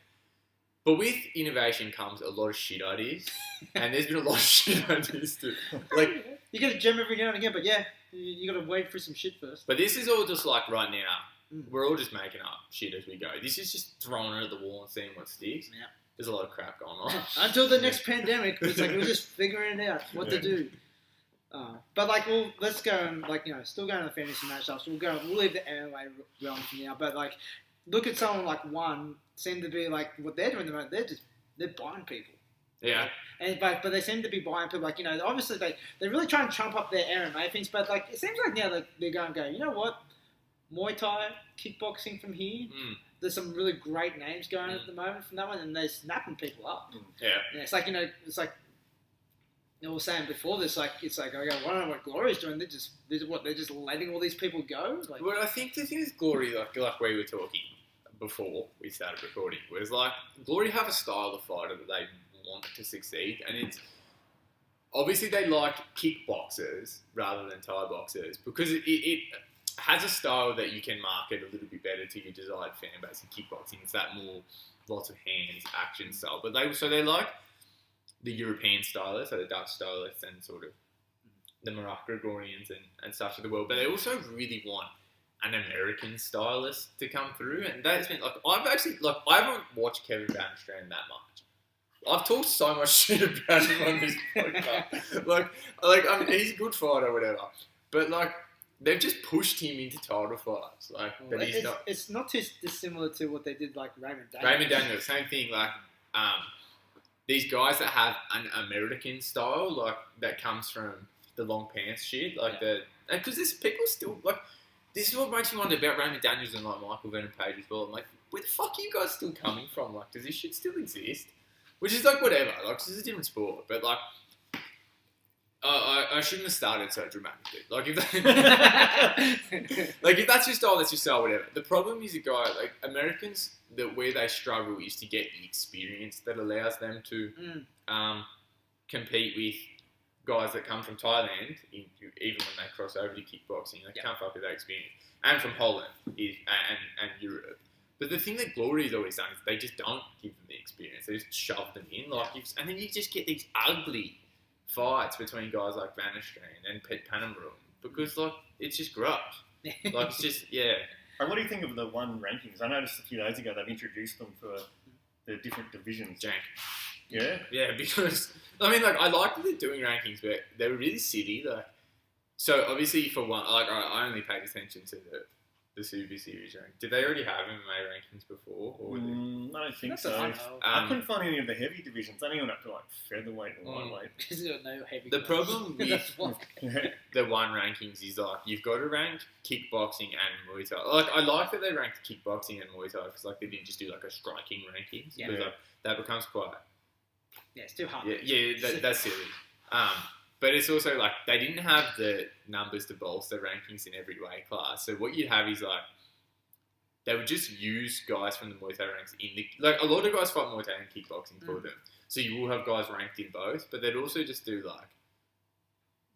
But with innovation comes a lot of shit ideas. And there's been a lot of shit ideas too. Like, you get a gem every now and again, but yeah, you got to wait for some shit first. But this is all just like right now. We're all just making up shit as we go. This is just throwing it at the wall and seeing what sticks. Yeah. There's a lot of crap going on. Until the next pandemic, it's like we're just figuring it out what to do. But like, let's go and still going to the fantasy matchups. We'll leave the MMA realm for now. But like, look at someone like One. Seem to be like what they're doing at the moment. They're buying people. Yeah. But they seem to be buying people. Like, obviously they really try and trump up their MMA things. But like, it seems like now they're going to go. You know what? Muay Thai, kickboxing from here. There's some really great names going at the moment from that one, and they're snapping people up. Yeah. It's like, it's like we were saying before this, it's like, I don't know what Glory's doing. They're just letting all these people go? Like, well, I think the thing with Glory, like we were talking before we started recording, was like, Glory have a style of fighter that they want to succeed, and it's obviously they like kickboxers rather than Thai boxers because it has a style that you can market a little bit better to your desired fan base in kickboxing. It's that more lots of hands action style. But they like the European stylists, so the Dutch stylists and sort of the Morocco Gregorians and stuff of the world. But they also really want an American stylist to come through. And that's been I haven't watched Kevin Bannerstrand that much. I've talked so much shit about him on this podcast. He's a good fighter or whatever. But they've just pushed him into title fights. It's not too dissimilar to what they did like Raymond Daniels. Raymond Daniels, same thing. These guys that have an American style, that comes from the long pants shit, because there's people still this is what makes me wonder about Raymond Daniels and Michael Venom Page as well. I'm like, where the fuck are you guys still coming from? Does this shit still exist? Which is whatever. This is a different sport, but I shouldn't have started so dramatically. If that's your style, that's your style, whatever. The problem is Americans, where they struggle is to get the experience that allows them to compete with guys that come from Thailand, even when they cross over to kickboxing. They can't fuck with that experience. And from Holland and Europe. But the thing that Glory has always done is they just don't give them the experience. They just shove them in. And then you just get these ugly fights between guys like Bannerstrand and Pete Panamaru because it's just gross. It's just And what do you think of the One rankings? I noticed a few days ago they've introduced them for the different divisions. Jank. Yeah. Yeah, because I like that they're doing rankings, but they were really silly. So obviously for one, I only paid attention to the Super Series rank. Did they already have MMA rankings before? Or I don't think That's so. I Um, couldn't find any of the heavy divisions. I only went up to featherweight and lightweight. Because there are no heavy. The guys. problem with That's why. the One rankings is you've got to rank kickboxing and Muay Thai. I like that they ranked kickboxing and Muay Thai because they didn't just do a striking rankings. Yeah. Because that becomes quite. Yeah, it's too hard. That's silly. But it's also they didn't have the numbers to bolster rankings in every weight class. So what you'd have is they would just use guys from the Muay Thai ranks in the a lot of guys fight Muay Thai and kickboxing for them. So you will have guys ranked in both, but they'd also just do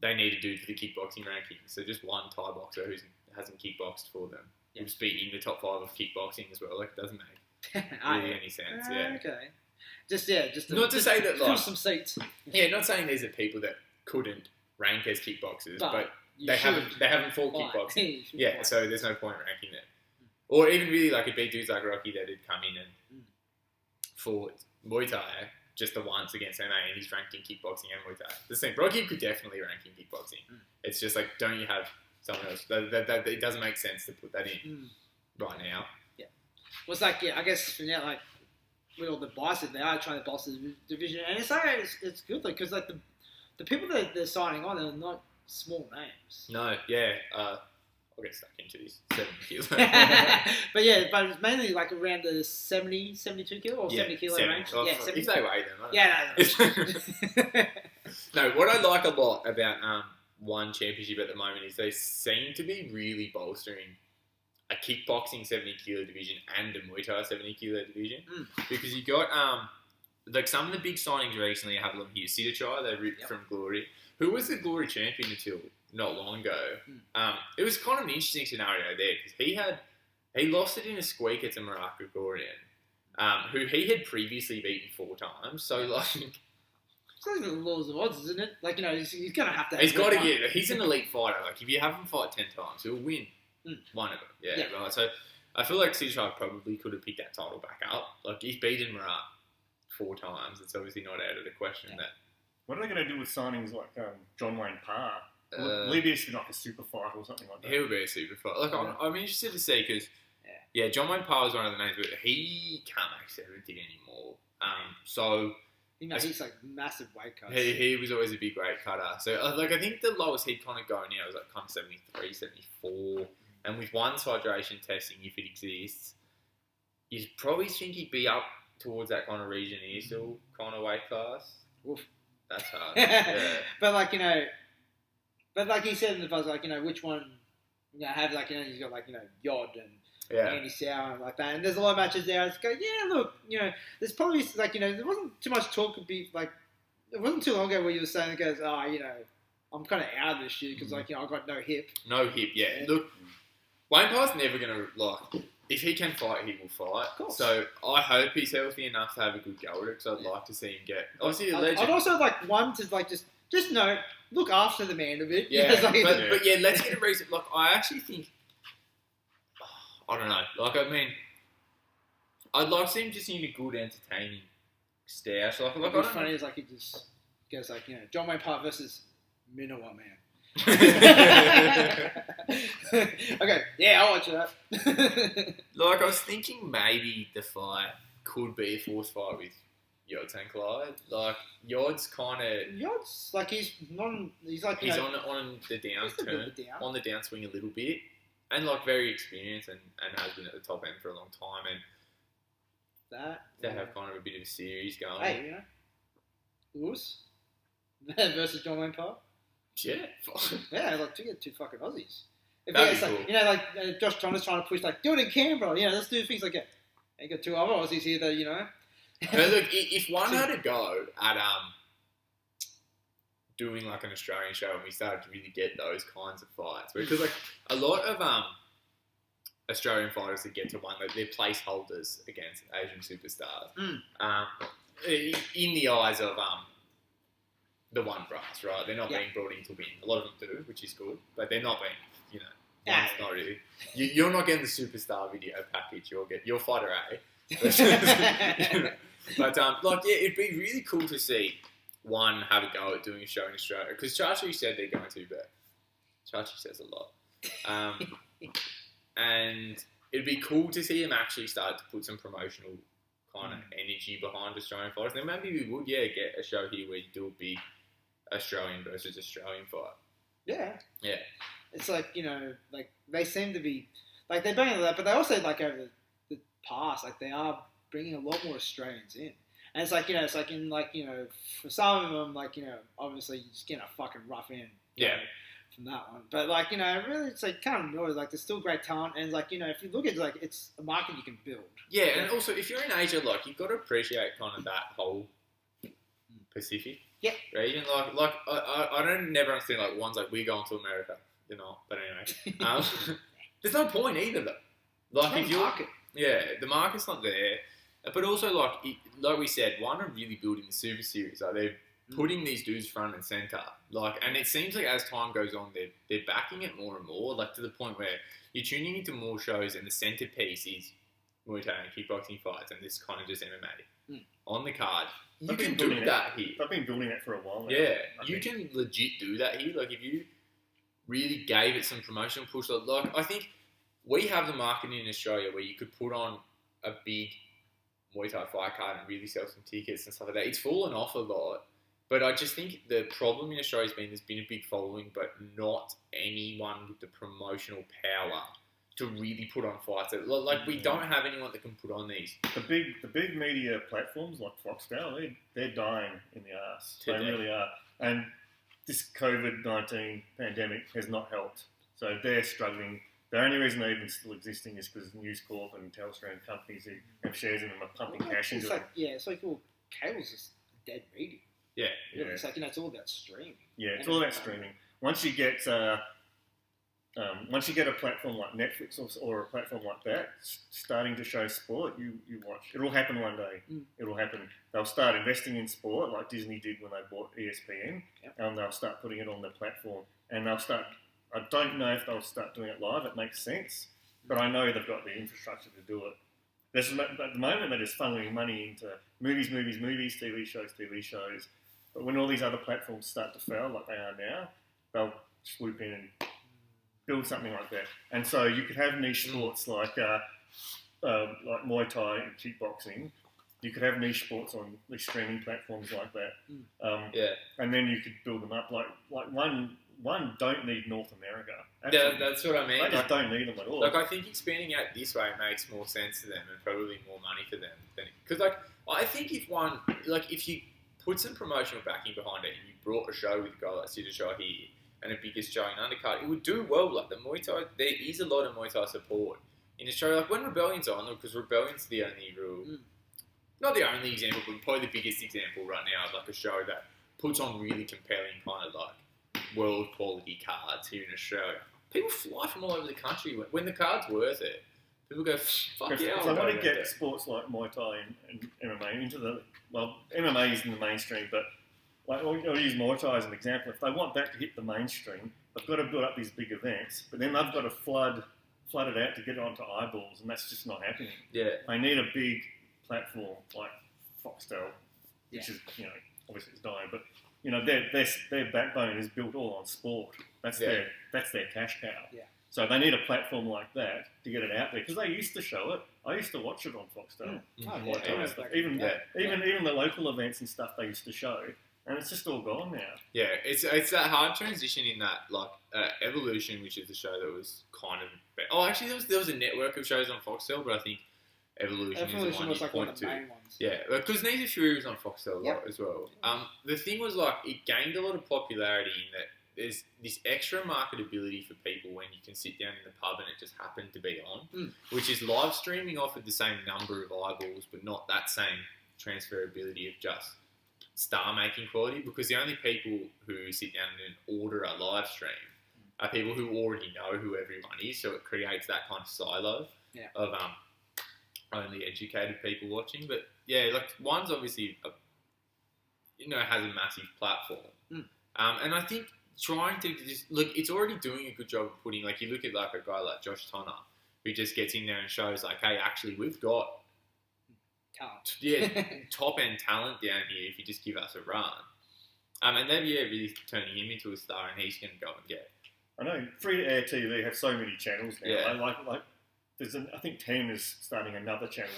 they need to do for the kickboxing rankings. So just one Thai boxer who hasn't kickboxed for them will just be in the top 5 of kickboxing as well. It doesn't make really any sense. Okay. Just not to say that fill some seats. Yeah, not saying these are people that couldn't rank as kickboxers, but you they should haven't fought fight. kickboxing. You should Yeah, fight. so there's no point ranking them. Or even really it'd be dudes like Rocky that had come in and fought Muay Thai just the once against MMA, and he's ranked in kickboxing and Muay Thai. The same. Rocky could definitely rank in kickboxing. It's just don't you have someone else? That it doesn't make sense to put that in right now. Yeah. Well, it's I guess for now, with all the biases, they are trying to bolster the division, and it's good because the people that they're signing on are not small names. No, yeah. I'll get stuck into this 70 kilo. but it's mainly around the 70, 72 kilo or 70 kilo 70. range. Well, Yeah, 70. if they weigh them. Yeah, No, what I like a lot about One Championship at the moment is they seem to be really bolstering a kickboxing 70 kilo division and a Muay Thai 70 kilo division because you got like some of the big signings recently, I have them here. Sittichai, they ripped from Glory, who was the Glory champion until not long ago. It was kind of an interesting scenario there because he lost it in a squeaker to Mark Gregorian, who he had previously beaten 4 times. So like, it's like the laws of odds, isn't it? Like, he's gonna have to. He's got to get. He's an elite fighter. Like if you have him fight 10 times, he'll win one of them. Yeah, right. So I feel like Sittichai probably could have picked that title back up. Like he's beaten Marat 4 times. It's obviously not out of the question that. What are they going to do with signings like John Wayne Parr? Will he be like a super fighter or something like that? He'll be a super fighter. Like I'm interested to see because John Wayne Parr is one of the names, but he can't make 70 anymore. So. He's like massive weight cuts. He was always a big weight cutter. So like I think the lowest he'd kind of go now is like kind of 73, 74. And with one hydration testing, if it exists, you probably think he'd be up towards that kind of region here still, kind of weight class. Oof. That's hard. Yeah. But like you said in the buzz, like which one have like he's got like Yod and Andy Sauer and like that, and there's a lot of matches there. I just go, look, there's probably like there wasn't too much talk. It wasn't too long ago where you were saying it goes, I'm kind of out of this shit because like I've got no hip. No hip, yeah. Look, Wayne Parr's never gonna like. If he can fight, he will fight. So I hope he's healthy enough to have a good go at it because I'd like to see him get. Obviously, a legend. I'd also like one to like just look after the man a bit. Yeah, but let's get a reason. Like I actually think. I don't know. Like I mean, I'd like to see him just in a good, entertaining stash. Like what's funny is like he just goes like John Wayne Parr versus Minowa Man. Okay, I'll watch that. Like I was thinking maybe the fight could be a forced fight with Yods and Clyde. Like Yods kind of like he's on the downturn, on the downswing a little bit, and like very experienced and has been at the top end for a long time, and they have kind of a bit of a series going. Hey, Lewis versus John Wayne Parr. Yeah, like to get 2 fucking Aussies. If that'd be cool. like Josh Thomas trying to push like do it in Canberra. Let's do things like that. You got 2 other Aussies here that But look, if one had a go at doing like an Australian show, and we started to really get those kinds of fights, because like a lot of Australian fighters that get to one, they're placeholders against Asian superstars. In the eyes of the one brass, right? They're not being brought in to win. A lot of them do, which is good, but they're not being, not really. You're not getting the superstar video package. You'll get your fighter A. But it'd be really cool to see one have a go at doing a show in Australia because Chachi said they're going to, but Chachi says a lot. And it'd be cool to see him actually start to put some promotional kind of energy behind Australian fighters. Then maybe we would, get a show here where you do a big Australian versus Australian fight. Yeah. It's like like they seem to be like they're banging that, but they also like over the past, like they are bringing a lot more Australians in, and it's like it's like in like for some of them, like obviously you just get a fucking rough end. From that one, but like really, it's like kind of annoying. Like there's still great talent, and like if you look at like it's a market you can build. Yeah, and also if you're in Asia, like you've got to appreciate kind of that whole Pacific region. Like I don't never understand like ones like we're going to America, But anyway, there's no point either though. Like if you're the market's not there. But also like we said, one are really building the Super Series. Like they're putting these dudes front and center. Like, and it seems like as time goes on, they're backing it more and more. Like to the point where you're tuning into more shows, and the centerpiece is Muaythai and kickboxing fights, and this kind of just MMA on the card. You can do that here. I've been building it for a while now. Yeah, you can legit do that here. Like if you really gave it some promotional push, like I think we have the marketing in Australia where you could put on a big Muay Thai fight card and really sell some tickets and stuff like that. It's fallen off a lot, but I just think the problem in Australia has been there's been a big following, but not anyone with the promotional power to really put on fights. Like we don't have anyone that can put on these. The big media platforms like Foxtel, they're dying in the arse. They really are. And this COVID-19 pandemic has not helped. So they're struggling. The only reason they're even still existing is because News Corp and Telstra and companies who have shares in them are pumping cash into them. It's like, well, cable's just a dead medium. Yeah. It's like, it's all about streaming. Yeah, it's all about streaming. Once you get a platform like Netflix or a platform like that starting to show sport, you watch. It'll happen one day. It'll happen. They'll start investing in sport like Disney did when they bought ESPN, and they'll start putting it on their platform. And they'll start. I don't know if they'll start doing it live. It makes sense, but I know they've got the infrastructure to do it. At the moment, they're just funneling money into movies, TV shows. But when all these other platforms start to fail, like they are now, they'll swoop in and build something like that. And so you could have niche sports like Muay Thai and Kickboxing. You could have niche sports on these streaming platforms like that. And then you could build them up. Like one don't need North America. That's what I mean. They just don't need them at all. Like, I think expanding out this way makes more sense to them and probably more money for them. Because, like, I think if you put some promotional backing behind it and you brought a show with a guy like Sittichai here and a biggest show in undercard, it would do well. Like, the Muay Thai, there is a lot of Muay Thai support in Australia. Like, when Rebellion's on, because Rebellion's the only real, not the only example, but probably the biggest example right now of, like, a show that puts on really compelling kind of, like, world quality cards here in Australia. People fly from all over the country when the card's worth it. People go, fuck yeah. If I want to get sports like Muay Thai and MMA into MMA is in the mainstream, but like I'll use Muay Thai as an example. If they want that to hit the mainstream, they've got to build up these big events, but then they've got to flood it out to get it onto eyeballs, and that's just not happening. Yeah. They need a big platform like Foxtel, which is, obviously it's dying, but their backbone is built all on sport. That's their cash cow. Yeah. So they need a platform like that to get it out there, because they used to show it. I used to watch it on Foxtel. Even the local events and stuff they used to show, and it's just all gone now. Yeah, it's that hard transition in that, like, Evolution, which is the show that was kind of. Oh, actually, there was a network of shows on Foxtel, but I think Evolution is the one you point to. Yeah, because Ninja Fury was on Foxtel a lot as well. The thing was, like, it gained a lot of popularity in that there's this extra marketability for people when you can sit down in the pub and it just happened to be on, which is live streaming offered the same number of eyeballs, but not that same transferability of just star-making quality, because the only people who sit down and order a live stream are people who already know who everyone is, so it creates that kind of silo of only educated people watching. But yeah, like, one's obviously has a massive platform, and I think trying to just look, it's already doing a good job of putting, like, you look at like a guy like Josh Tonner who just gets in there and shows, like, hey, actually we've got talent. Top end talent down here if you just give us a run, and then really turning him into a star, and he's going to go and get. I know free to air TV have so many channels now. Like there's I think 10 is starting another channel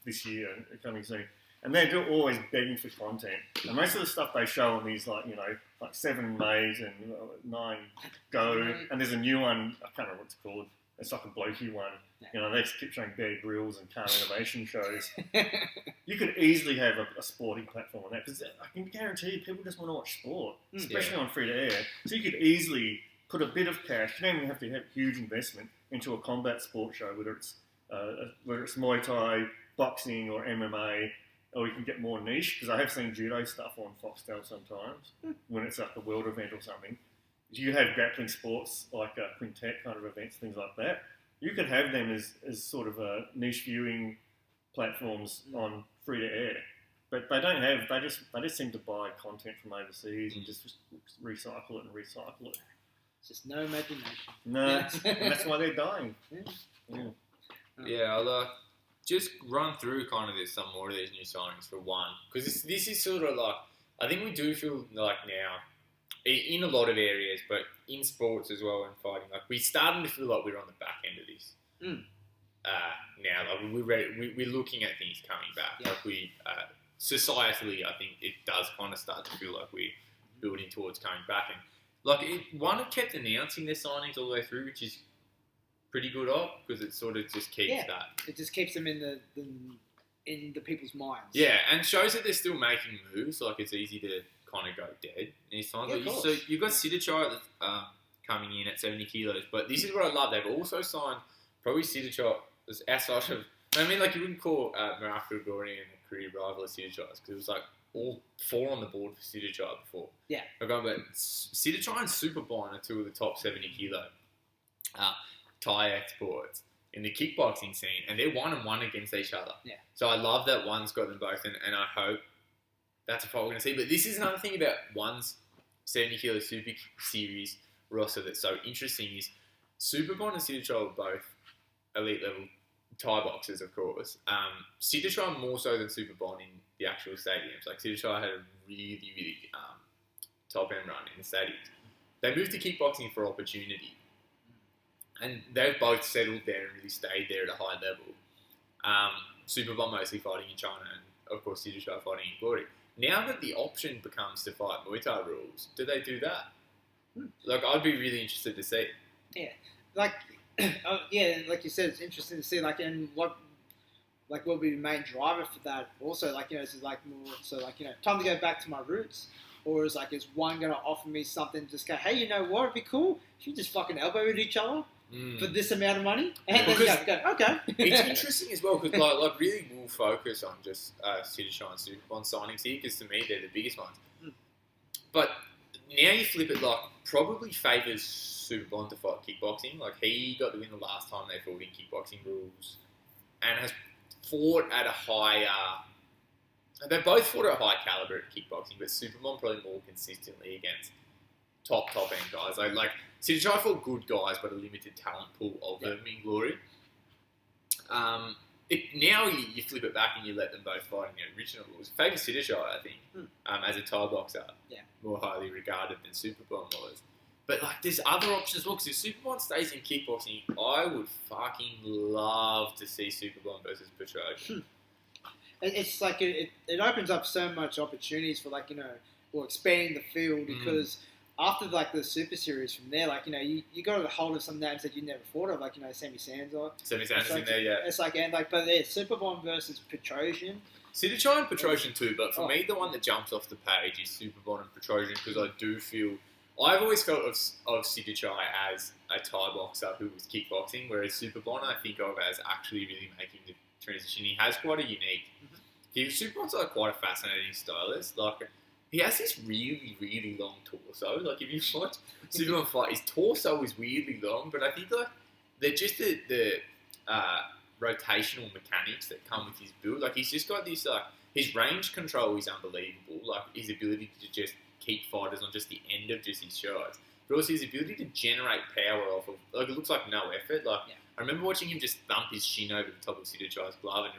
this year coming soon. And they're always begging for content. And most of the stuff they show on these, like 7 Mays and 9 Go, and there's a new one, I can't remember what it's called. It's like a blokey one. They just keep showing Bear Grylls and car innovation shows. You could easily have a sporting platform on that, because I can guarantee you people just want to watch sport, especially on free to air. So you could easily put a bit of cash. You don't even have to have huge investment into a combat sport show, whether it's Muay Thai, boxing, or MMA. Or you can get more niche, because I have seen judo stuff on Foxtel sometimes when it's like a world event or something. You have grappling sports like quintet kind of events, things like that. You could have them as sort of a niche viewing platforms on free to air, but they don't have. They just seem to buy content from overseas and just recycle it. It's just no imagination. No, and that's why they're dying. I'll just run through kind of some more of these new signings for one, because this is sort of like, I think we do feel like now, in a lot of areas, but in sports as well and fighting, like, we're starting to feel like we're on the back end of this. Now, like, we're looking at things coming back. Like, we societally, I think it does kind of start to feel like we're building towards coming back. And like, one have kept announcing their signings all the way through, which is pretty good because it sort of just keeps that. It just keeps them in the people's minds. Yeah, and shows that they're still making moves. Like, it's easy to kind of go dead in these times. So you've got Sittichai coming in at 70 kilos, but this is what I love. They've also signed probably Sittichai as outside of. I mean, like, you wouldn't call Mark Gregorian a career rival of Sittichai's because it was like all 4 on the board for Sittichai before. Yeah. But Sittichai and Superbond are 2 of the top 70 kilo Thai exports in the kickboxing scene, and they're 1-1 against each other. Yeah. So I love that one's got them both, and I hope that's a fight we're going to see. But this is another thing about one's 70 kilo Super Series roster that's so interesting is Superbond and Sittichai were both elite level Thai boxers, of course. Sittichai more so than Superbond in the actual stadiums. Like Sittichai had a really, really top end run in the stadiums. They moved to kickboxing for opportunity, and they've both settled there and really stayed there at a high level. Superbond mostly fighting in China, and of course Sittichai fighting in Glory. Now that the option becomes to fight Muay Thai rules, do they do that? Like, I'd be really interested to see. Yeah, like like you said, it's interesting to see like and what will be the main driver for that. Also, like is it like more so like time to go back to my roots, or is one gonna offer me something? Just go, hey, you know what? It'd be cool if you just fucking elbow at each other for this amount of money, and then go okay. It's interesting as well because like really we'll focus on just Sittichai and Superbond signings here because to me they're the biggest ones. But now you flip it, like probably favours Superbond to fight kickboxing. Like he got the win the last time they fought in kickboxing rules, and has fought at a higher. They both fought at a high caliber at kickboxing, but Superbond probably more consistently against top end guys. Like Sittichai fought good guys, but a limited talent pool of them in Glory. Now you flip it back and you let them both fight in the original rules. Favours Sittichai, I think, as a Thai boxer, more highly regarded than Superbond was. But like, there's other options as well. Because if Superbond stays in kickboxing, I would fucking love to see Superbond versus Petrosian. It's like it opens up so much opportunities for expanding the field because after like the Super Series from there, you got a hold of some names that you never thought of, Sammy Sandor. Sammy Sandor's in there, yeah. It's but Superbond versus Petrosian. Sittichai and Petrosian too, but for me the one that jumps off the page is Superbond and Petrosian because I do feel I've always felt of Sittichai as a Thai boxer who was kickboxing, whereas Superbond I think of as actually really making the transition. He has quite a unique. Superbond's quite a fascinating stylist. He has this really, really long torso. Like, if you watch Superbond fight, his torso is weirdly long, but I think, they're just the rotational mechanics that come with his build. He's just got this, his range control is unbelievable. His ability to just keep fighters on just the end of just his shots. But also his ability to generate power off of, it looks like no effort. I remember watching him just thump his shin over the top of Sittichai's glove, and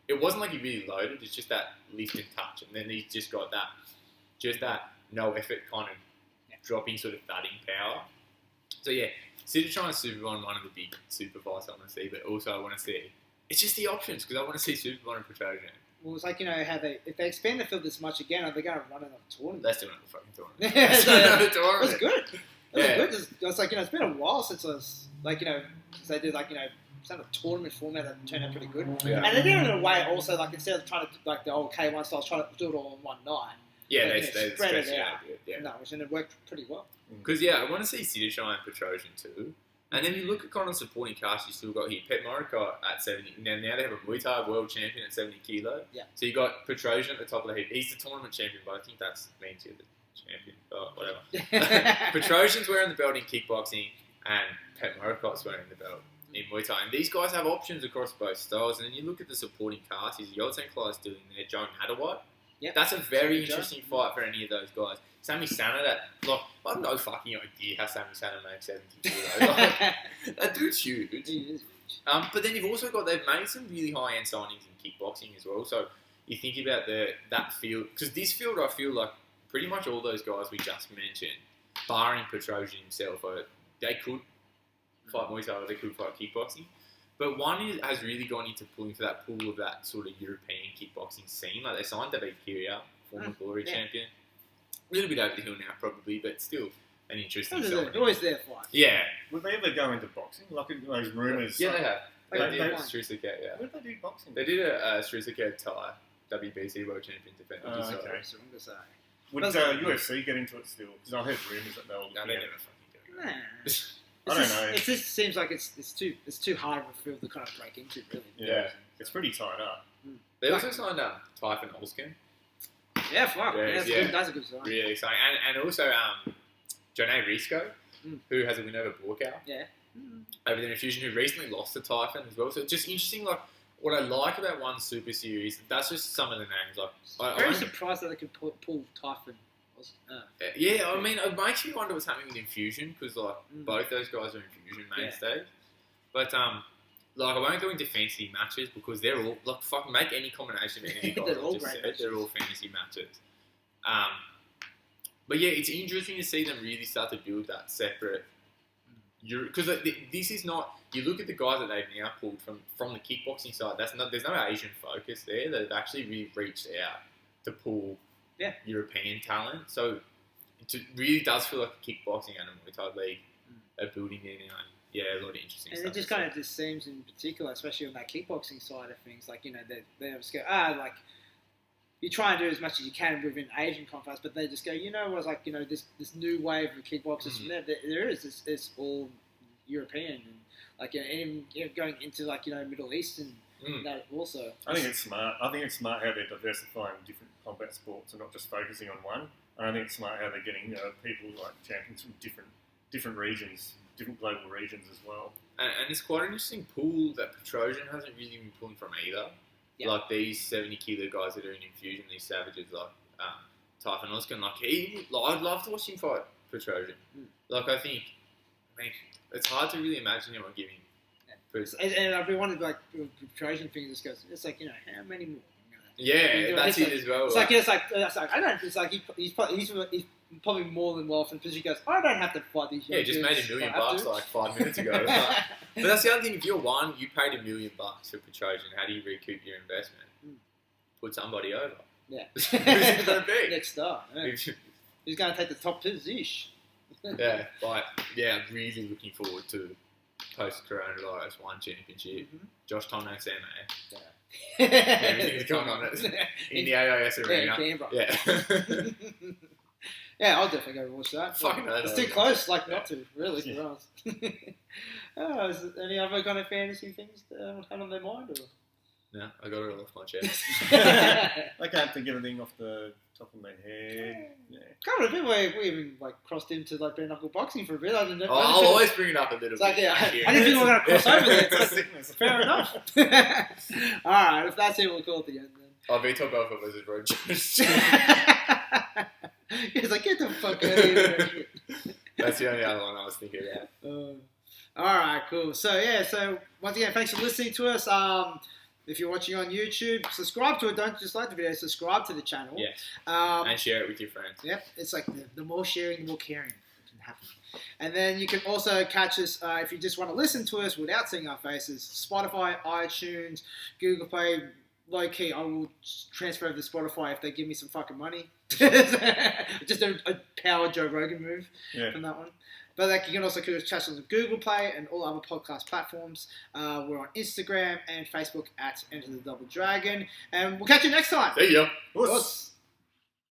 it wasn't like he really loaded, it's just that lift and touch, and then he's just got that no effort kind of dropping sort of thudding power. So yeah, Sittichai and Superbond, one of the big super fights I want to see, but also I want to see, it's just the options, because I want to see Superbond and Petrosian. Well, it's how if they expand the field this much again, are they going to run another tournament? Let's do another fucking tournament. It was good. It's been a while since I was, since they did, some tournament format that turned out pretty good. Yeah. And they did it in a way also, instead of trying to, the old K1 styles, trying to do it all in one night. Yeah, they spread it out. No, and it worked pretty well. Because, I want to see Sittichai and Petrosian too. And then you look at kind of supporting cast, you still got here Pet Moricott at 70. Now they have a Muay Thai world champion at 70 kilo. Yeah. So you got Petrosian at the top of the heap. He's the tournament champion, but I think that means you're the champion. Oh, whatever. Petrosian's wearing the belt in kickboxing, and Pet Moricott's wearing the belt in Muay Thai. And these guys have options across both styles. And then you look at the supporting cast, is Yodsen Klai still in there, Joan Hadawat. Yep. That's a very interesting fight for any of those guys. Sammy Sana, I have no fucking idea how Sammy Sana makes 70 kilos. That dude's huge. He is huge. But then you've also they've made some really high-end signings in kickboxing as well. So you think about that field, because this field I feel like pretty much all those guys we just mentioned, barring Petrosian himself, they could fight Muay Thai or they could fight kickboxing. But one has really gone into pulling for that pool of that sort of European kickboxing scene. They signed David Kiria, former Glory champion. A little bit over the hill now, probably, but still an interesting signing. Always there fight. Yeah. Would they ever go into boxing? Those rumours. Yeah, they have. They did Strusicat, yeah. Would they do boxing? They did a Strusicat Thai WBC World Champion defender. Okay. Would UFC get into it still? Because I heard rumours that they'll... No, they never fucking do it. Nah. I don't know. It just seems like it's too hard of a field to kind of break into, really. Yeah, it's pretty tied up. They also signed Typhon Olskin. Yeah, fuck. Yeah, That's a good sign. Really exciting. And also Jonay Risco, who has a win over Borkow. Yeah. Over the Infusion, who recently lost to Typhon as well. So it's just interesting, like, what I like about one Super Series, that's just some of the names. Like, Very surprised that they could pull Typhon. Yeah, I mean, it makes me wonder what's happening with Infusion, because, like, both those guys are Infusion mainstays. But, like, I won't go into fantasy matches because they're all, like, fuck, make any combination of any guys. They're all great matches. They're all fantasy matches. But yeah, it's interesting to see them really start to build that separate. Because this is not. You look at the guys that they've now pulled from the kickboxing side. There's no Asian focus there. They've actually really reached out to pull European talent. So it really does feel like a kickboxing and a Muay Thai league are building there now. Yeah, a lot of interesting stuff. And it just kind of just seems, in particular, especially on that kickboxing side of things, like, you know, they just go, like, you try and do as much as you can within Asian conflicts, but they just go, you know, like, you know, this new wave of kickboxers from there is it's all European, and, like, you know, and even going into, like, you know, Middle Eastern, that also. I think it's smart. I think it's smart how they're diversifying different combat sports and not just focusing on one. And I think it's smart how they're getting people like champions from different regions, different global regions as well. And it's quite an interesting pool that Petrosian hasn't really been pulling from either. Yep. Like these 70 kilo guys that are in Infusion, these savages like Typhon Oskin, I'd love to watch him fight Petrosian. Like I mean, it's hard to really imagine anyone giving. And I've been wondering, like, Petrosian thing just goes, it's like, you know, how many more? Yeah, that's it as well. It's like I don't. It's like he's probably more than well off because he goes, I don't have to fight these. Yeah, just made $1 million like 5 minutes ago. But that's the other thing. If you're one, you paid $1 million for Petrosian. How do you recoup your investment? Put somebody over. Yeah. Who's it going to be? Next star. Yeah. Who's going to take the top position? Yeah, but yeah, I'm really looking forward to post-coronavirus one championship. Josh Tonno, Sam A. Everything's going on in the AIS arena. Canberra. Yeah. Yeah, I'll definitely go watch that. Fucking it's too close, like, not to, really, for us. Is there any other kind of fantasy things that had on their mind? Or? No, I got it off my chest. I can't think of anything off the top of my head. Yeah. Kind of a bit where we even like crossed into like bare knuckle boxing for a bit. I'll always bring it up a little bit. Like, yeah, I didn't think we were going to cross over there. Fair enough. Alright, if that's it, we'll call it the end then. I'll be top alpha versus Road He's like, get the fuck out of here. That's the only other one I was thinking about. Alright, cool. So once again, thanks for listening to us. If you're watching on YouTube, subscribe to it. Don't just like the video, subscribe to the channel. Yes. And share it with your friends. Yep. It's like the more sharing, the more caring can happen. And then you can also catch us if you just want to listen to us without seeing our faces. Spotify, iTunes, Google Play. Low key, I will transfer over to Spotify if they give me some fucking money. Just a power Joe Rogan move from that one. But like, you can also catch us on Google Play and all other podcast platforms. We're on Instagram and Facebook at Enter the Double Dragon. And we'll catch you next time. See ya. Us.